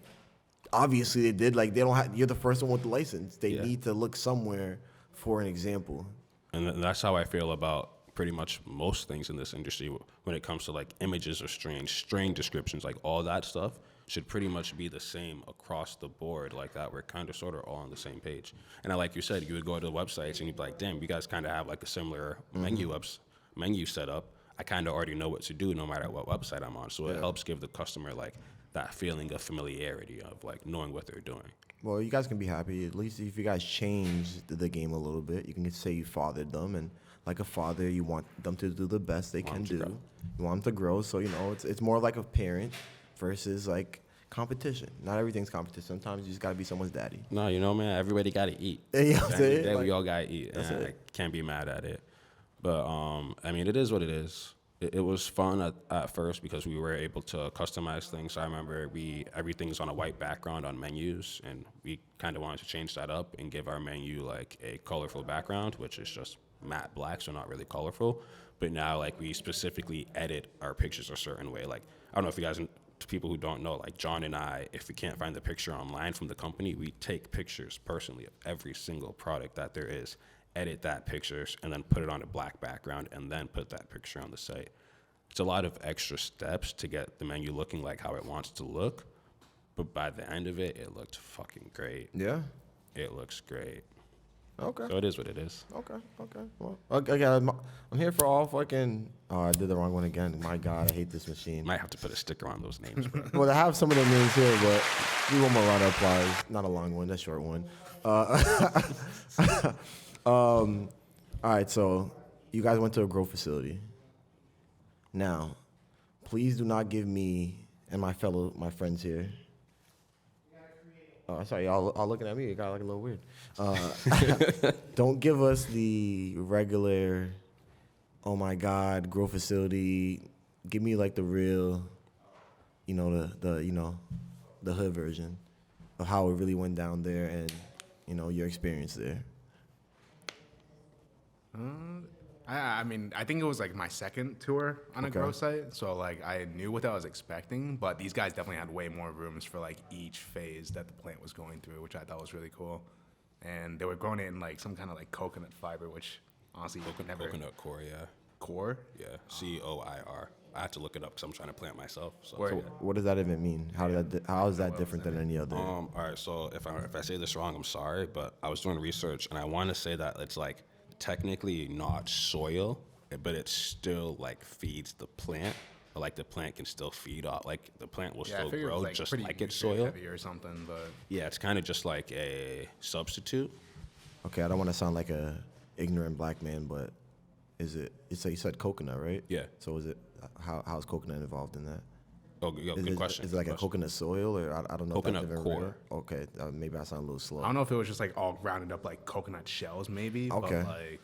obviously they did. Like, they don't have, you're the first one with the license. They Yeah. need to look somewhere for an example. And that's how I feel about pretty much most things in this industry when it comes to like images or strain descriptions, like all that stuff should pretty much be the same across the board, like that we're kind of sort of all on the same page. And like you said, you would go to the websites and you'd be like, damn, you guys kind of have like a similar menu set up. I kind of already know what to do no matter what website I'm on. So it helps give the customer like that feeling of familiarity of like knowing what they're doing. Well, you guys can be happy. At least if you guys changed the game a little bit, you can say you fathered them, and like a father, you want them to do the best they can do. You want them to grow, so it's more like a parent versus like competition. Not everything's competition. Sometimes you just gotta be someone's daddy. No, man, everybody gotta eat. You know what I'm saying? We Like, all gotta eat, and I can't be mad at it. But I mean, it is what it is. It was fun at first because we were able to customize things. I remember everything's on a white background on menus, and we kind of wanted to change that up and give our menu like a colorful background, which is just matte black, so not really colorful. But now, like, we specifically edit our pictures a certain way. Like, I don't know if you guys, to people who don't know, like John and I, if we can't find the picture online from the company, we take pictures personally of every single product that there is, edit that pictures, and then put it on a black background, and then put that picture on the site. It's a lot of extra steps to get the menu looking like how it wants to look, but by the end of it, it looked fucking great. yeah. It looks great. Okay. So it is what it is. Okay. Well, again, I'm here for all fucking. Oh, I did the wrong one again. My God, I hate this machine. Might have to put a sticker on those names, bro. Well, I have some of the names here, but we want more round of applause. Not a long one, a short one. All right, so you guys went to a grow facility. Now, please do not give me and my friends here. Oh, sorry, y'all all looking at me. It got like a little weird. Don't give us the regular, oh my God, grow facility. Give me like the real, the hood version of how it really went down there and, your experience there. I mean, I think it was like my second tour on a Okay. grow site, so like I knew what I was expecting, but these guys definitely had way more rooms for like each phase that the plant was going through, which I thought was really cool. And they were growing it in like some kind of like coconut fiber, which honestly you could never Coconut core, yeah. core. Yeah, COIR. I had to look it up because I'm trying to plant myself. So Word. So what does that even mean? How is that different than any other? all right. So if I say this wrong, I'm sorry, but I was doing research and I want to say that it's like technically not soil, but it still like feeds the plant. Or like the plant can still feed off. Like the plant will Yeah, I still figured it was grow like just pretty like it's nutrient soil. heavy or something, but Yeah, it's kind of just like a substitute. Okay, I don't want to sound like a ignorant black man, but is it? You said coconut, right? Yeah. So is it? How's coconut involved in that? Oh, yo, Is good it, question. Is it like good a question. coconut soil, or I don't know? if that's Coconut even core. real? Okay, maybe I sound a little slow. I don't know if it was just like all grounded up like coconut shells, maybe. Okay. But like,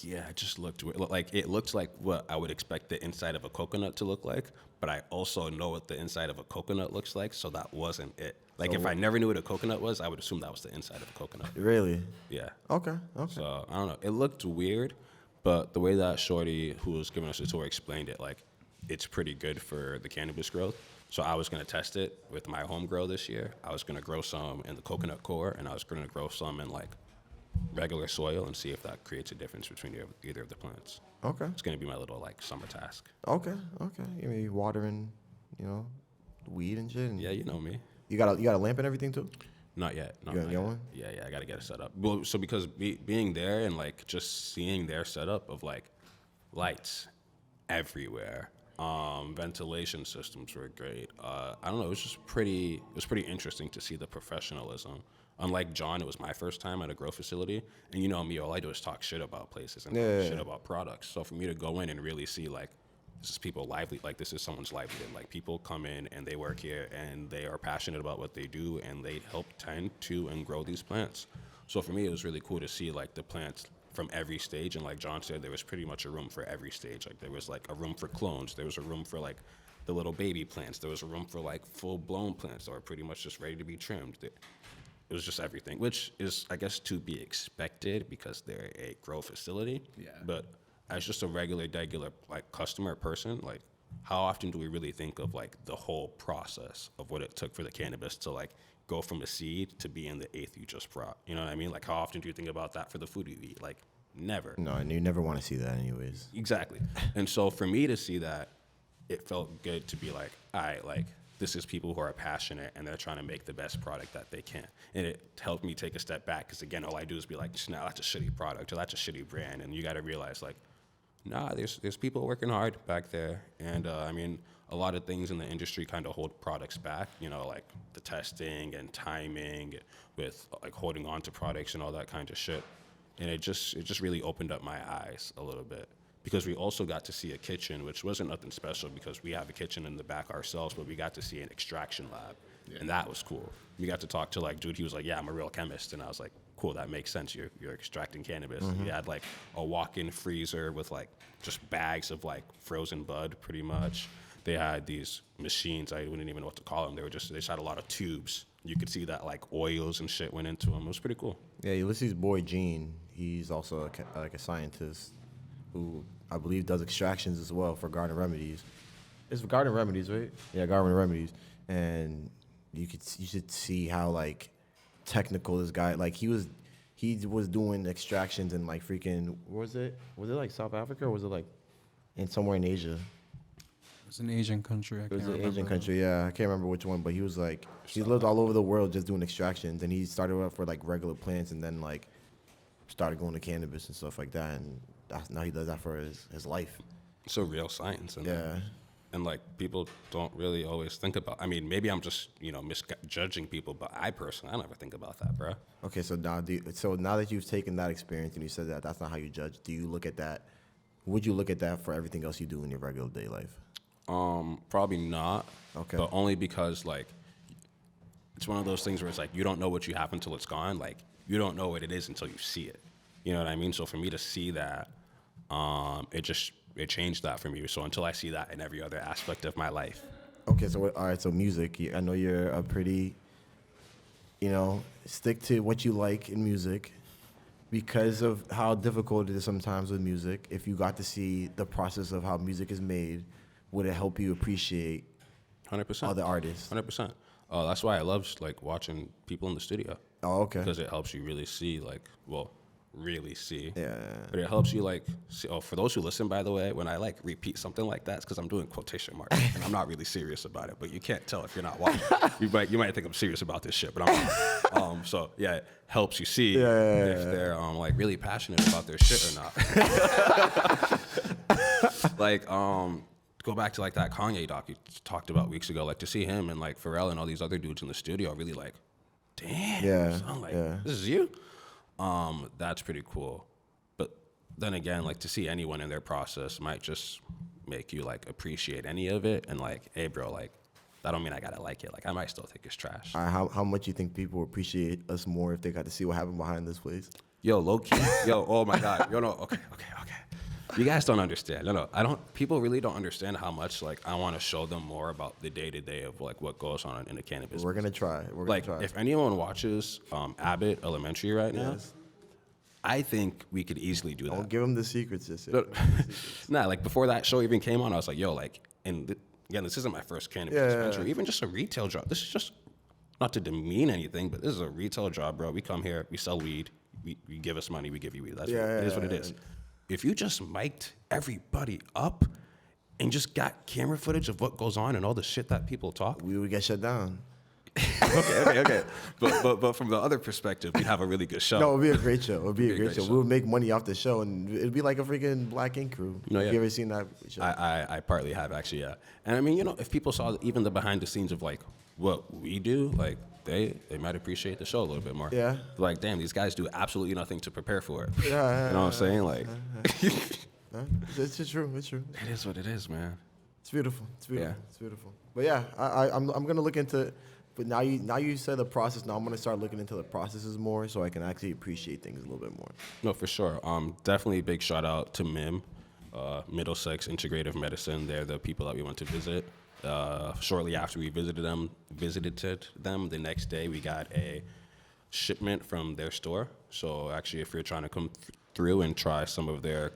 Yeah, it just looked weird. Like it looked like what I would expect the inside of a coconut to look like, but I also know what the inside of a coconut looks like, so that wasn't it. Like So if I never knew what a coconut was, I would assume that was the inside of a coconut. Really? Yeah. Okay. So I don't know. It looked weird, but the way that Shorty, who was giving us the tour, explained it, like it's pretty good for the cannabis growth. So I was gonna test it with my home grow this year. I was gonna grow some in the coconut core, and I was gonna grow some in like regular soil and see if that creates a difference between either of the plants. Okay. It's gonna be my little like summer task. Okay. You mean watering, weed and shit. And Yeah, you know me. You got a lamp and everything too? Not yet. No, You gonna not get yet. one? Yeah, I gotta get it set up. Well, so because being there and like just seeing their setup of like lights everywhere, ventilation systems were great. I don't know, it was just pretty. It was pretty interesting to see the professionalism. Unlike John, it was my first time at a grow facility, and you know me, all I do is talk shit about places and Yeah. talk shit about products. So for me to go in and really see like this is people lively, like this is someone's livelihood. Like people come in and they work here and they are passionate about what they do and they help tend to and grow these plants. So for me, it was really cool to see like the plants from every stage, and like John said, there was pretty much a room for every stage. Like there was like a room for clones, there was a room for like the little baby plants, there was a room for like full blown plants that were pretty much just ready to be trimmed. It was just everything, which is, I guess, to be expected because they're a grow facility. Yeah. But as just a regular like customer person, like how often do we really think of like the whole process of what it took for the cannabis to like go from a seed to being the eighth you just brought? You know what I mean? Like how often do you think about that for the food you eat? Like never. No, and you never want to see that anyways. Exactly. And so for me to see that, it felt good to be like, all right, like this is people who are passionate and they're trying to make the best product that they can. And it helped me take a step back because again, all I do is be like, no, that's a shitty product or that's a shitty brand. And you got to realize like, nah, there's people working hard back there. And I mean, a lot of things in the industry kind of hold products back, you know, like the testing and timing with like holding on to products and all that kind of shit. And it just really opened up my eyes a little bit. Because we also got to see a kitchen, which wasn't nothing special because we have a kitchen in the back ourselves, but we got to see an extraction lab, and that was cool. We got to talk to like, dude, he was like, yeah, I'm a real chemist, and I was like, cool, that makes sense. You're extracting cannabis. Mm-hmm. We had like a walk-in freezer with like just bags of like frozen bud, pretty much. They had these machines, I wouldn't even know what to call them. They just had a lot of tubes. You could see that like oils and shit went into them. It was pretty cool. Yeah, Ulysses' boy Gene, he's also like a scientist who I believe does extractions as well for Garden Remedies. It's for Garden Remedies, right? Yeah, Garden Remedies. And you should see how like technical this guy, like he was doing extractions in like freaking, was it like South Africa or was it like somewhere in Asia? It was an Asian country. It was an Asian country, yeah. I can't remember which one, but he was like, he lived all over the world just doing extractions, and he started out for like regular plants and then like started going to cannabis and stuff like that, and now he does that for his life. It's a real science. Yeah. And like people don't really always think about, I mean, maybe I'm just, you know, misjudging people, but I never think about that, bro. Okay, so now that you've taken that experience and you said that that's not how you judge, do you look at that, would you look at that for everything else you do in your regular day life? Probably not. Okay. But only because like, it's one of those things where it's like, you don't know what you have until it's gone. Like, you don't know what it is until you see it. You know what I mean? So for me to see that, it changed that for me. So until I see that in every other aspect of my life. Okay, so all right, so music. I know you're a pretty, stick to what you like in music. Because of how difficult it is sometimes with music, if you got to see the process of how music is made, would it help you appreciate 100% other artists? 100%. That's why I love like watching people in the studio. Oh, okay. Because it helps you really see, really see. Yeah. But it helps you see. Oh, for those who listen, by the way, when I repeat something like that, it's because I'm doing quotation marks and I'm not really serious about it. But you can't tell if you're not watching. you might think I'm serious about this shit, but I'm not. So yeah, it helps you see if they're really passionate about their shit or not. Go back to that Kanye doc you talked about weeks ago. To see him and Pharrell and all these other dudes in the studio, really damn, son, this is you. That's pretty cool. But then again, to see anyone in their process might just make you appreciate any of it. And hey, bro, that don't mean I gotta like it. I might still think it's trash. How much you think people appreciate us more if they got to see what happened behind this place? Yo, low key. Yo, oh my God. Yo, no. Okay. You guys don't understand. No. People really don't understand how much I want to show them more about the day to day of what goes on in the cannabis. We're gonna try. If anyone watches Abbott Elementary right now, I think we could easily do that. Don't give them the secrets, just yet. Nah, before that show even came on, I was like, yo, and again, this isn't my first cannabis dispensary, even just a retail job. This is just not to demean anything, but this is a retail job, bro. We come here, we sell weed, we give us money, we give you weed. That's what it is. If you just mic'd everybody up and just got camera footage of what goes on and all the shit that people talk, we would get shut down. Okay. But from the other perspective, we'd have a really good show. No, it would be a great show. It would be a great show. We would make money off the show, and it'd be like a freaking Black Ink Crew. No, yeah. You ever seen that show? I partly have, actually, yeah. And I mean, if people saw even the behind the scenes of what we do, they might appreciate the show a little bit more. Yeah. Damn, these guys do absolutely nothing to prepare for it. Yeah. You know what I'm saying? It's true. It is what it is, man. It's beautiful. Yeah. It's beautiful. But yeah, I'm gonna look into But now you said the process. Now I'm gonna start looking into the processes more, so I can actually appreciate things a little bit more. No, for sure. Definitely a big shout out to MIM, Middlesex Integrative Medicine. They're the people that we went to visit. Shortly after we visited them, the next day we got a shipment from their store. So actually, if you're trying to come through and try some of their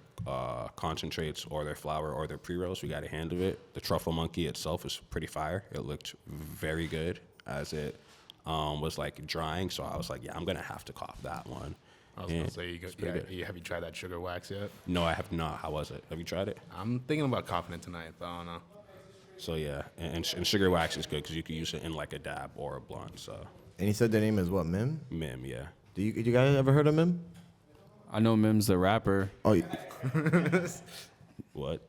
concentrates or their flour or their pre-rolls, we got a hand of it. The truffle monkey itself is pretty fire. It looked very good as it was like drying. So I was like, yeah, I'm gonna have to cop that one. I was gonna say, have you tried that sugar wax yet? No, I have not. How was it? Have you tried it? I'm thinking about copping it tonight, but I don't know. So yeah, and sugar wax is good because you can use it in like a dab or a blunt. So And he said their name is what, Mim? MIM, yeah. Do you guys ever heard of Mim? I know Mim's the rapper. Oh, What?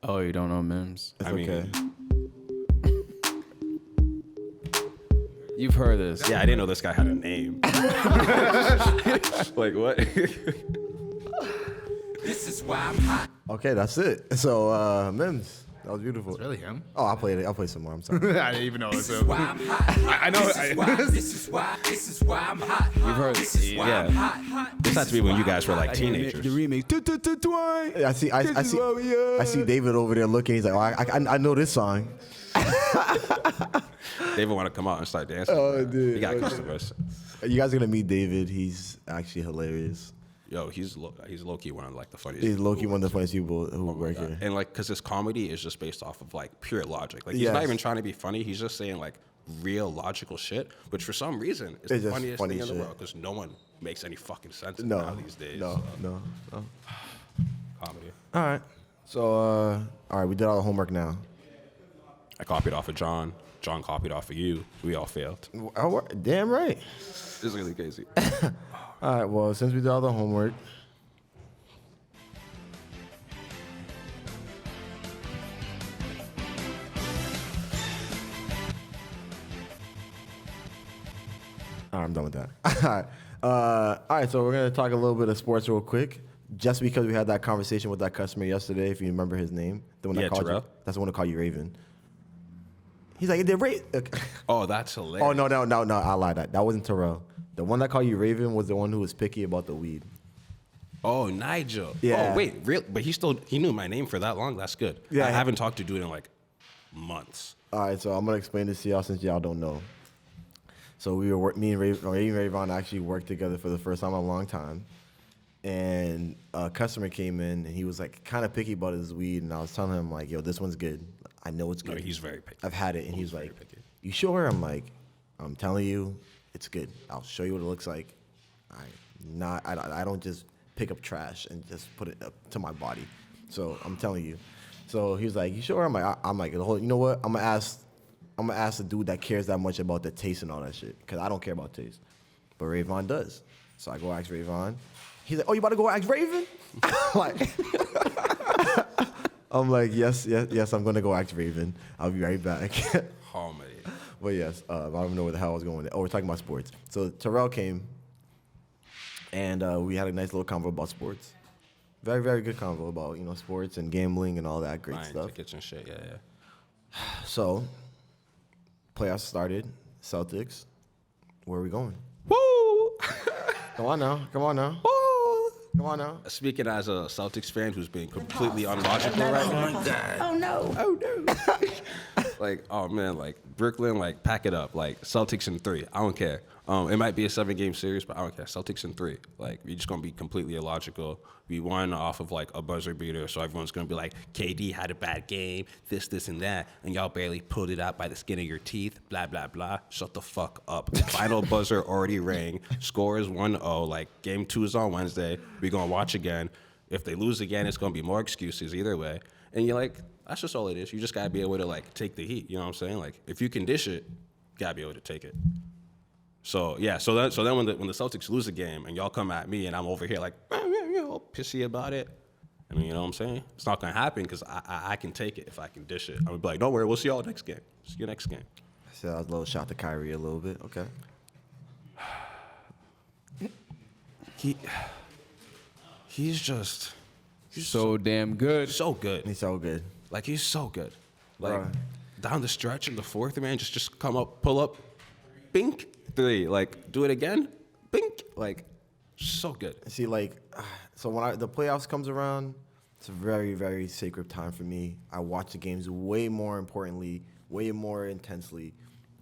Oh, you don't know Mims? it's I mean- okay. You've heard this. Yeah, I didn't know this guy had a name. Like what? Okay, that's it. So Mims, that was beautiful. It's really him? Oh, I'll play it. I'll play some more. I'm sorry. I didn't even know it was him. I know. You've heard this. Yeah. This had to be when you guys were like teenagers. The remix. I see David over there looking. He's like, oh, I know this song. David want to come out and start dancing. Oh, bro. dude. He got customers. You guys are gonna meet David. He's actually hilarious. Yo, he's low key one of like the funniest. He's low-key one of the funniest people who work here. And like, cause his comedy is just based off of like pure logic. Like he's not Yes. even trying to be funny. He's just saying like real logical shit, which for some reason is It's the just funniest funny thing in the shit. world. Cause no one makes any fucking sense No, now these days. no. Comedy. All right. So, all right, we did all the homework now. I copied off of John. John copied off of you. We all failed. Damn right. It's really crazy. All right. Well, since we did all the homework. All right, I'm done with that. All right, so we're gonna talk a little bit of sports real quick, just because we had that conversation with that customer yesterday. If you remember his name, the one that Yeah, called Terrell? you. That's the one that called you Raven. He's like, "Did Raven?" Oh, that's hilarious. Oh no! I lied. That wasn't Terrell. The one that called you Raven was the one who was picky about the weed. Oh, Nigel. Yeah. Oh, wait, real? But he knew my name for that long. That's good. Yeah. I haven't talked to dude in like months. All right, so I'm gonna explain this to y'all since y'all don't know. So me and Rayvon actually worked together for the first time in a long time, and a customer came in and he was like kind of picky about his weed, and I was telling him like, "Yo, this one's good. I know it's No, good. he's very picky. I've had it," and he's very like, picky. "You sure?" I'm like, "I'm telling you, it's good. I'll show you what it looks like. I don't just pick up trash and just put it up to my body. So I'm telling you." So he was like, "You sure?" I'm like, you know what? I'm gonna ask the dude that cares that much about the taste and all that shit, because I don't care about taste, but Rayvon does. So I go ask Rayvon. He's like, "Oh, you about to go ask Raven?" I'm like, yes, I'm gonna go ask Raven. I'll be right back. Comedy. But yes, I don't even know where the hell I was going with it. Oh, we're talking about sports. So Terrell came, and we had a nice little convo about sports. Very, very good convo about sports and gambling and all that great Buying stuff. tickets and shit. Yeah. So playoffs started. Celtics. Where are we going? Woo! Come on now. Woo! Come on now. Speaking as a Celtics fan who's being completely unlogical right now. Oh no. Like, oh man, like Brooklyn, like pack it up. Like Celtics in 3. I don't care. It might be a 7-game series, but I don't care. Celtics in 3. Like, we're just gonna be completely illogical. We won off of like a buzzer beater, so everyone's gonna be like, KD had a bad game, this, and that, and y'all barely pulled it out by the skin of your teeth, blah, blah, blah. Shut the fuck up. Final buzzer already rang. Score is 1-0. Like, game 2 is on Wednesday. We're gonna watch again. If they lose again, it's gonna be more excuses either way. And you're like, that's just all it is. You just gotta be able to like take the heat. You know what I'm saying? Like, if you can dish it, you gotta be able to take it. So yeah, so then when the Celtics lose a game and y'all come at me and I'm over here like pissy about it, I mean, you know what I'm saying? It's not gonna happen because I can take it if I can dish it. I'm gonna be like, don't worry, we'll see y'all next game. See you next game. So that was a little shot to Kyrie a little bit. Okay. He's just So damn good. so good. He's so good. Like he's so good. Like Bruh. down the stretch in the fourth, man, just come up, pull up, bink, 3. Like, do it again, bink. Like, so good. See, like, so when the playoffs comes around, it's a very, very sacred time for me. I watch the games way more importantly, way more intensely,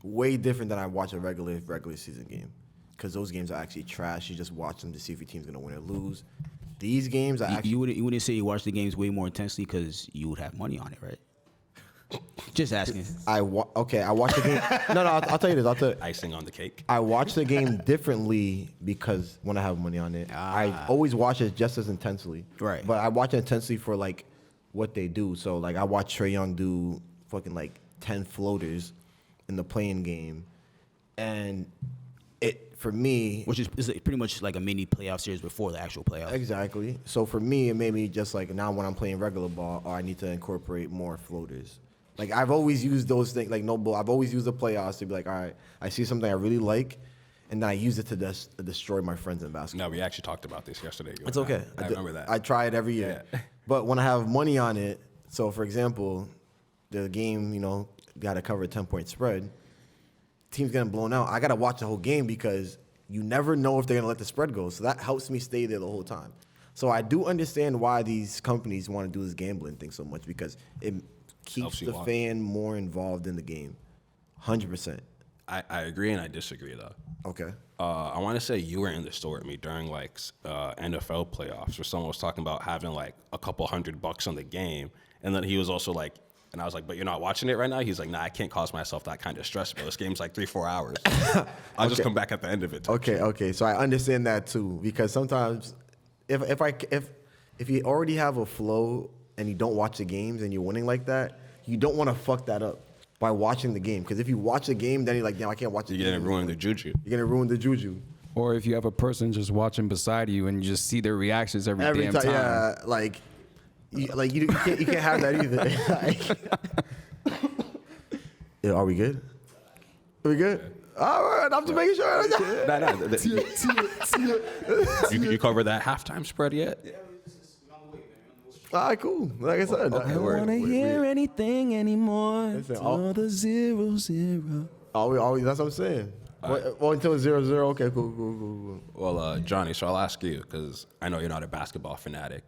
way different than I watch a regular season game. Because those games are actually trash. You just watch them to see if your team's going to win or lose. These games are actually... You wouldn't say you watch the games way more intensely because you would have money on it, right? Just asking. I watch the game... No, I'll tell you this. Icing on the cake. I watch the game differently because when I have money on it, I always watch it just as intensely. Right. But I watch it intensely for, like, what they do. So, like, I watch Trae Young do fucking, like, 10 floaters in the playing game. And... For me... Which is pretty much like a mini playoff series before the actual playoffs. Exactly. So for me, it made me just like, now when I'm playing regular ball, I need to incorporate more floaters. Like, I've always used those things, like, I've always used the playoffs to be like, all right, I see something I really like, and then I use it to destroy my friends in basketball. No, we actually talked about this yesterday. It's okay. I remember that. I try it every year. Yeah. But when I have money on it, so for example, the game, got to cover a 10-point spread, team's getting blown out. I got to watch the whole game because you never know if they're going to let the spread go. So that helps me stay there the whole time. So I do understand why these companies want to do this gambling thing so much because it keeps the fan more involved in the game. 100%. I agree and I disagree, though. Okay. I want to say you were in the store with me during, like, NFL playoffs where someone was talking about having, like, a couple $100 on the game. And then he was also like, and I was like, but you're not watching it right now? He's like, nah, I can't cause myself that kind of stress, bro. This game's like 3-4 hours. I'll just come back at the end of it. Okay. So I understand that too, because sometimes if you already have a flow and you don't watch the games and you're winning like that, you don't want to fuck that up by watching the game. Because if you watch the game, then you're like, damn, I can't watch the game. You're gonna ruin the juju. You're gonna ruin the juju. Or if you have a person just watching beside you and you just see their reactions every damn time. Yeah, like you can't have that either. Yeah, are we good? Are we good? All right, I'm just making sure. You covered that halftime spread yet? All right, cool. Like I said, I don't want to hear anything anymore. Listen, Till the 0-0. That's what I'm saying. Well, until 0-0. Okay, cool. Well, Johnny, so I'll ask you because I know you're not a basketball fanatic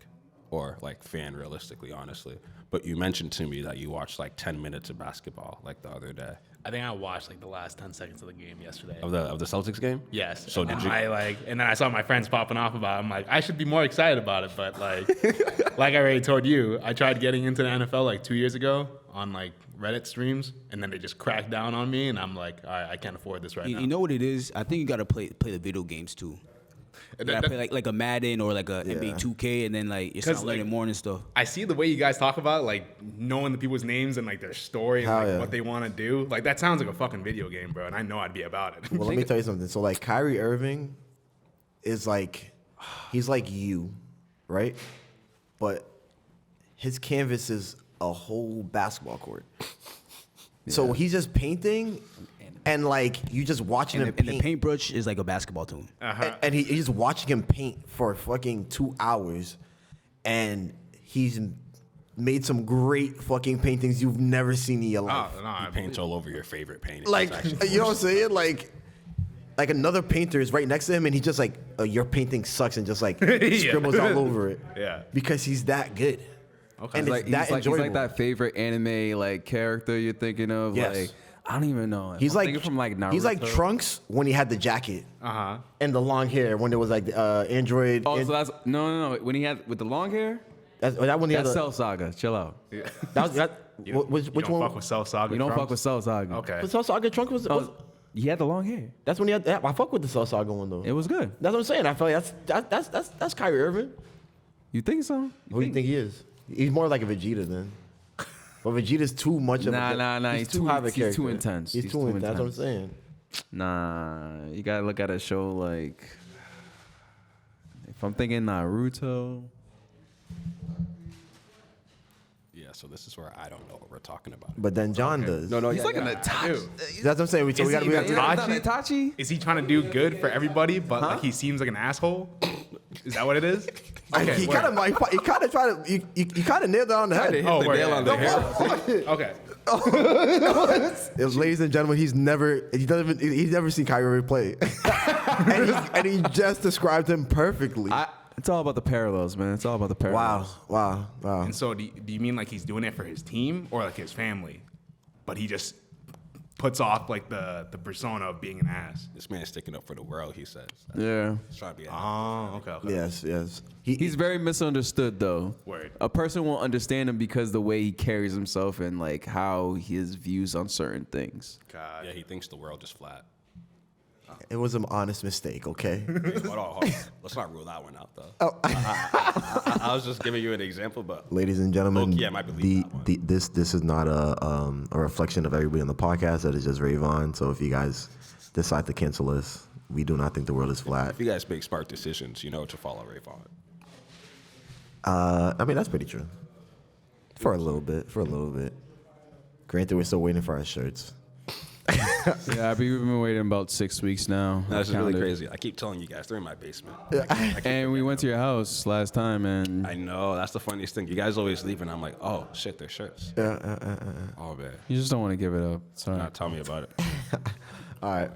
or like fan, realistically, honestly. But you mentioned to me that you watched like 10 minutes of basketball like the other day. I think I watched like the last 10 seconds of the game yesterday. Of the Celtics game? Yes. So did you? And then I saw my friends popping off about it. I'm like, I should be more excited about it. But like I already told you, I tried getting into the NFL like 2 years ago on like Reddit streams, and then they just cracked down on me, and I'm like, all right, I can't afford this right now. You know what it is? I think you got to play the video games too. You gotta play like a Madden or like a NBA 2K, and then like it's not learning more and stuff. I see the way you guys talk about like knowing the people's names and like their story and like what they want to do. Like that sounds like a fucking video game, bro. And I know I'd be about it. Well, let me tell you something. So like Kyrie Irving is like, he's like you, right? But his canvas is a whole basketball court. So he's just painting. And like you just watching him paint. And the paintbrush is like a basketball to him. And he's just watching him paint for fucking 2 hours, and he's made some great fucking paintings you've never seen in your life. He paints all over your favorite painting. Like, you know what I'm saying? Like another painter is right next to him, and he's just like, your painting sucks, and just like scribbles all over it. Yeah. Because he's that good. Okay. And He's it's like, enjoyable. he's like that favorite anime like character you're thinking of. Yes. Like, I don't even know. He's I'm like thinking from like Naruto. He's like Trunks when he had the jacket and the long hair when there was like Android. Oh, so that's no. When he had with the long hair. That when he had That's the, Cell Saga. Chill out. which you which don't one? fuck with Cell Saga. You don't Trunks? fuck with Cell Saga. Okay. But Cell Saga Trunk was. He had the long hair. That's when he had. I fuck with the Cell Saga one though. It was good. That's what I'm saying. I feel like that's Kyrie Irving. You think so? Who do you think he is? He's more like a Vegeta then. But Vegeta's too much of a Nah. He's too high of a character. He's too intense. He's too intense. That's what I'm saying. Nah, you gotta look at a show like. If I'm thinking Naruto. Yeah, so this is where I don't know what we're talking about. But then John does. No, He's like an Itachi. That's what I'm saying. We got to Itachi. Is he trying to do good for everybody, but like he seems like an asshole? Is that what it is? Okay, he kind of tried to. You kind of nailed it on the head. Oh, the nail on the head. Okay. Ladies and gentlemen, he's never seen Kyrie Irving play, and he just described him perfectly. It's all about the parallels, man. It's all about the parallels. Wow. And so, do you mean like he's doing it for his team or like his family? But he just puts off like the persona of being an ass. This man's sticking up for the world, he says. Yeah. He's trying to be Okay. Yes. He's very misunderstood, though. Word. A person won't understand him because the way he carries himself and like how his views on certain things. God. Yeah, he thinks the world is flat. It was an honest mistake, okay? Hey, hold on. Let's not rule that one out, though. I was just giving you an example, but Ladies and gentlemen, low-key, I might believe that one. this is not a reflection of everybody on the podcast. That is just Rayvon. So if you guys decide to cancel us, we do not think the world is flat. If you guys make smart decisions, you know to follow Rayvon. I mean, that's pretty true. For a little bit. Granted, we're still waiting for our shirts. Yeah, we've been waiting about 6 weeks now. That's really Counted. crazy. I keep telling you guys, they're in my basement. And we went to your house last time, and I know. That's the funniest thing. You guys always leave, and I'm like, oh, shit, they're shirts. Oh, man. you just don't want to give it up. Sorry. Nah, tell me about it. All right.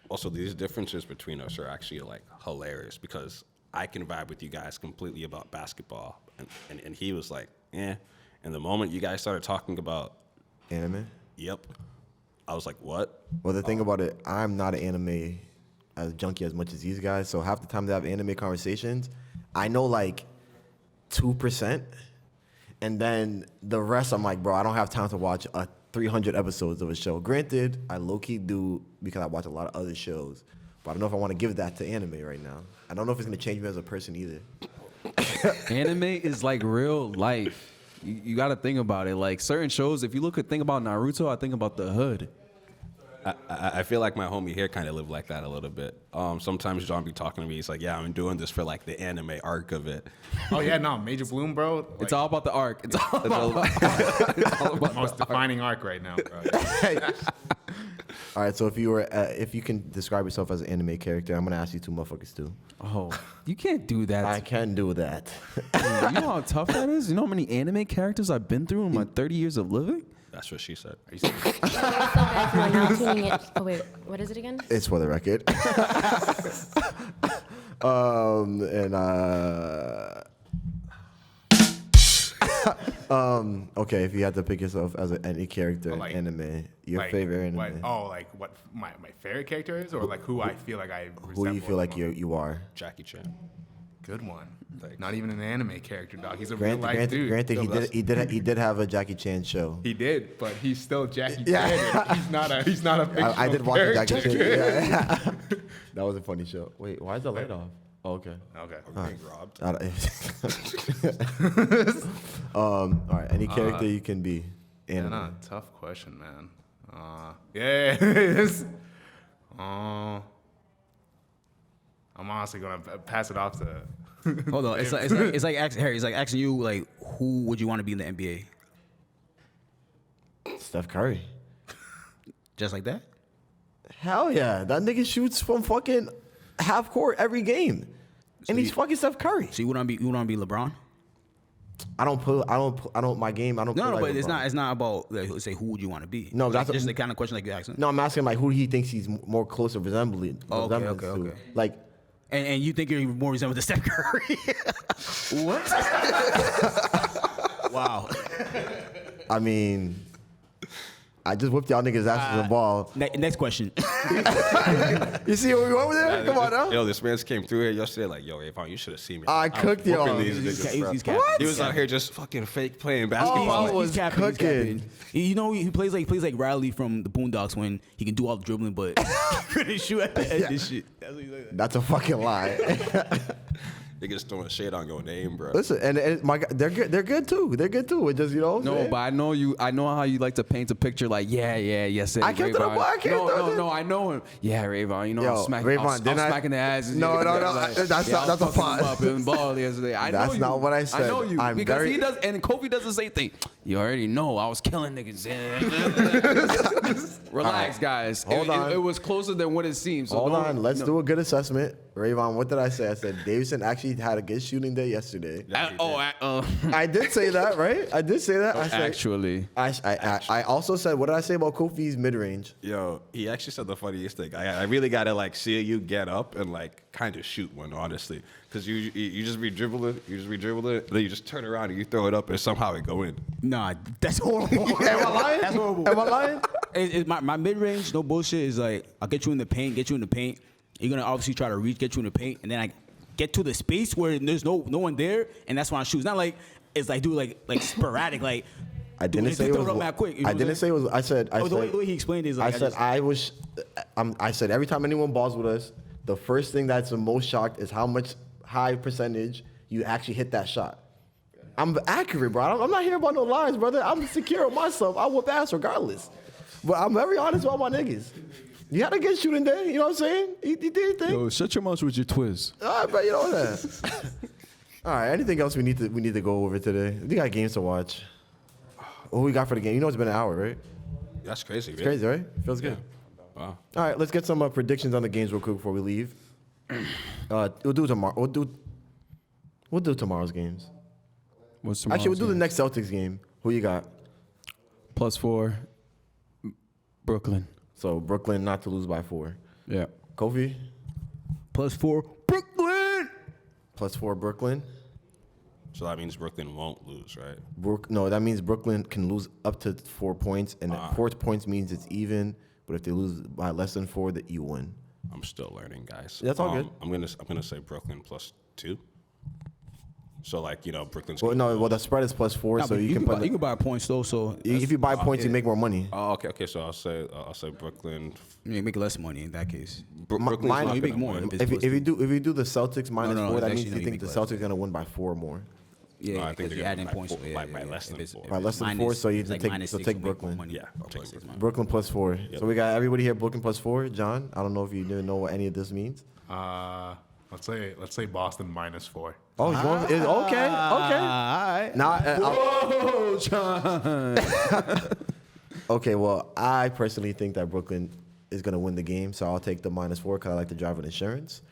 Also, these differences between us are actually, like, hilarious because I can vibe with you guys completely about basketball. And he was like, eh. And the moment you guys started talking about Anime? Yep. I was like, what? Well, the thing about it, I'm not an anime junkie as much as these guys. So half the time they have anime conversations, I know like 2%. And then the rest, I'm like, bro, I don't have time to watch 300 episodes of a show. Granted, I low-key do because I watch a lot of other shows. But I don't know if I want to give that to anime right now. I don't know if it's going to change me as a person either. Anime is like real life. You got to think about it. Like certain shows, if you think about Naruto, I think about the hood. I feel like my homie here kind of lived like that a little bit. Sometimes John be talking to me. He's like, yeah, I'm doing this for like the anime arc of it. Oh yeah, no, Major Bloom, bro. Like, It's all about the arc. It's all about the most defining arc right now, bro. All right, so if you can describe yourself as an anime character, I'm going to ask you two motherfuckers too. Oh, you can't do that. I can do that. You know how tough that is? You know how many anime characters I've been through in my 30 years of living? That's what she said. I feel bad for announcing it. Oh wait, what is it again? It's for the record. Okay, if you had to pick yourself as any character Like- in anime, your Like, favorite anime, what my favorite character is, or like who I feel like I who do you resemble feel like the most? you are? Jackie Chan. Good one. Thanks. Not even an anime character, dog. He's a real life Granted, dude. granted, No, he did have a Jackie Chan show. He did, but he's still Jackie Yeah. Chan. He's not a fictional I did watch the Jackie Chan. character. Yeah. That was a funny show. Wait, why is the light off? Oh, okay. Okay. I'm being robbed. All right, any character you can be. Yeah, Anime. no, tough question, man. Yes. I'm honestly gonna pass it off to. Hold on. It's like asking Harry. It's like asking you like, who would you want to be in the NBA? Steph Curry. Just like that? Hell yeah, that nigga shoots from fucking half court every game, and he's fucking Steph Curry. So you want to be LeBron? I don't. My game. I don't. No, play like but LeBron. it's not about like, say who would you want to be. No, like, that's just the kind of question like you asking. No, I'm asking like who he thinks he's more closer resembling. Oh, okay, resemblance okay, to. okay. Like, And you think you're more resembled to Steph Curry? what? Wow. I mean, I just whipped y'all niggas' asses in the ball. Next question. You see what we went with there? Come on now. Yo, this man came through here yesterday like, yo, Avon, you should have seen me. I was cooked y'all. whooping these He's niggas, bro. capping. He was out here just fucking fake playing basketball. Oh, Like, was He's capping, he's cooking. capping. You know he plays like Riley from the Boondocks when he can do all the dribbling but couldn't shoot at the edge and shit. That's what he's like. That's a fucking lie. niggas throwing shade on your name, bro. Listen, and my they're good. They're good too. They're good too. It just No, but I know you. I know how you like to paint a picture. Like, yes. I kept it up, I kept it. No. I know him. Yeah, Rayvon. You know, Yo, I'm smacking. Rayvon, I'm didn't I- smacking the ass. No, Like, that's yeah, not- that's a I was fucking pot. him up in ball yesterday. I know That's you. not what I said. I know you I'm because very- he does, and Kobe does the same thing. You already know I was killing niggas. Relax, guys. Hold on. It was closer than what it seems. So Hold on, let's do a good assessment. Rayvon, what did I say? I said Davidson actually had a good shooting day yesterday. I did say that, right? I did say that. I said, actually. I also said, what did I say about Kofi's mid-range? Yo, he actually said the funniest thing. I really gotta like see you get up and like kind of shoot one, honestly, because you just be dribbling, then you just turn around and you throw it up and somehow it go in. Nah, that's horrible. Am I lying? That's horrible. Am I lying? My mid range, no bullshit, is like I'll get you in the paint. You're gonna obviously try to reach, get you in the paint, and then I get to the space where there's no one there, and that's when I shoot. It's not like it's like do like sporadic like. I didn't say it was. Mad quick, you know I didn't say it was. I said. the way he explained it is like I said every time anyone balls with us, the first thing that's the most shocked is how much high percentage you actually hit that shot. I'm accurate, bro. I'm not here about no lies, brother. I'm secure with myself. I whoop ass regardless. But I'm very honest with all my niggas. You had a good shooting day. You know what I'm saying? You did your thing. Yo, shut your mouth with your twist. All right, but you know that. All right. Anything else we need to go over today? We got games to watch. What we got for the game? You know it's been an hour, right? That's crazy. It's crazy, right? Feels good. Wow. All right, let's get some predictions on the games real quick before we leave. We'll do tomorrow. We'll do tomorrow's games. What's Actually, we'll do the game? next Celtics game. Who you got? +4, Brooklyn. So Brooklyn not to lose by 4. Yeah. Kofi +4 Brooklyn. +4 Brooklyn. So that means Brooklyn won't lose, right? No, that means Brooklyn can lose up to 4 points, and 4 points means it's even. But if they lose by less than 4, that you win. I'm still learning, guys. That's all good. I'm gonna say Brooklyn +2. So like Brooklyn's. Well, the spread is +4, Nah, so but you can put. you can buy points though. So If you buy points, you make more money. Oh, okay. So I'll say Brooklyn. you make less money in that case. Brooklyn's mine- not you make gonna more. win. If it's If you do the Celtics minus no, 4, that actually, means no, you you think the make Celtics gonna win by 4 more. Yeah, No, I think because they're you gonna add in win by points. four- Yeah, by yeah, less if than it's- 4. if By it's less than minus- 4, so you have it's to like take- minus so 6, take you make more Brooklyn. money. Yeah, I'll take Brooklyn. Brooklyn +4. So we got everybody here Brooklyn +4. John, I don't know if you didn't know what any of this means. Let's say Boston -4. Oh, he's going. Okay. All right. Now, Oh, John. okay. Well, I personally think that Brooklyn is gonna win the game, so I'll take the -4 because I like to drive with insurance.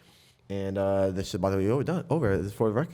And this is, by the way, over done. Over. This is for the record.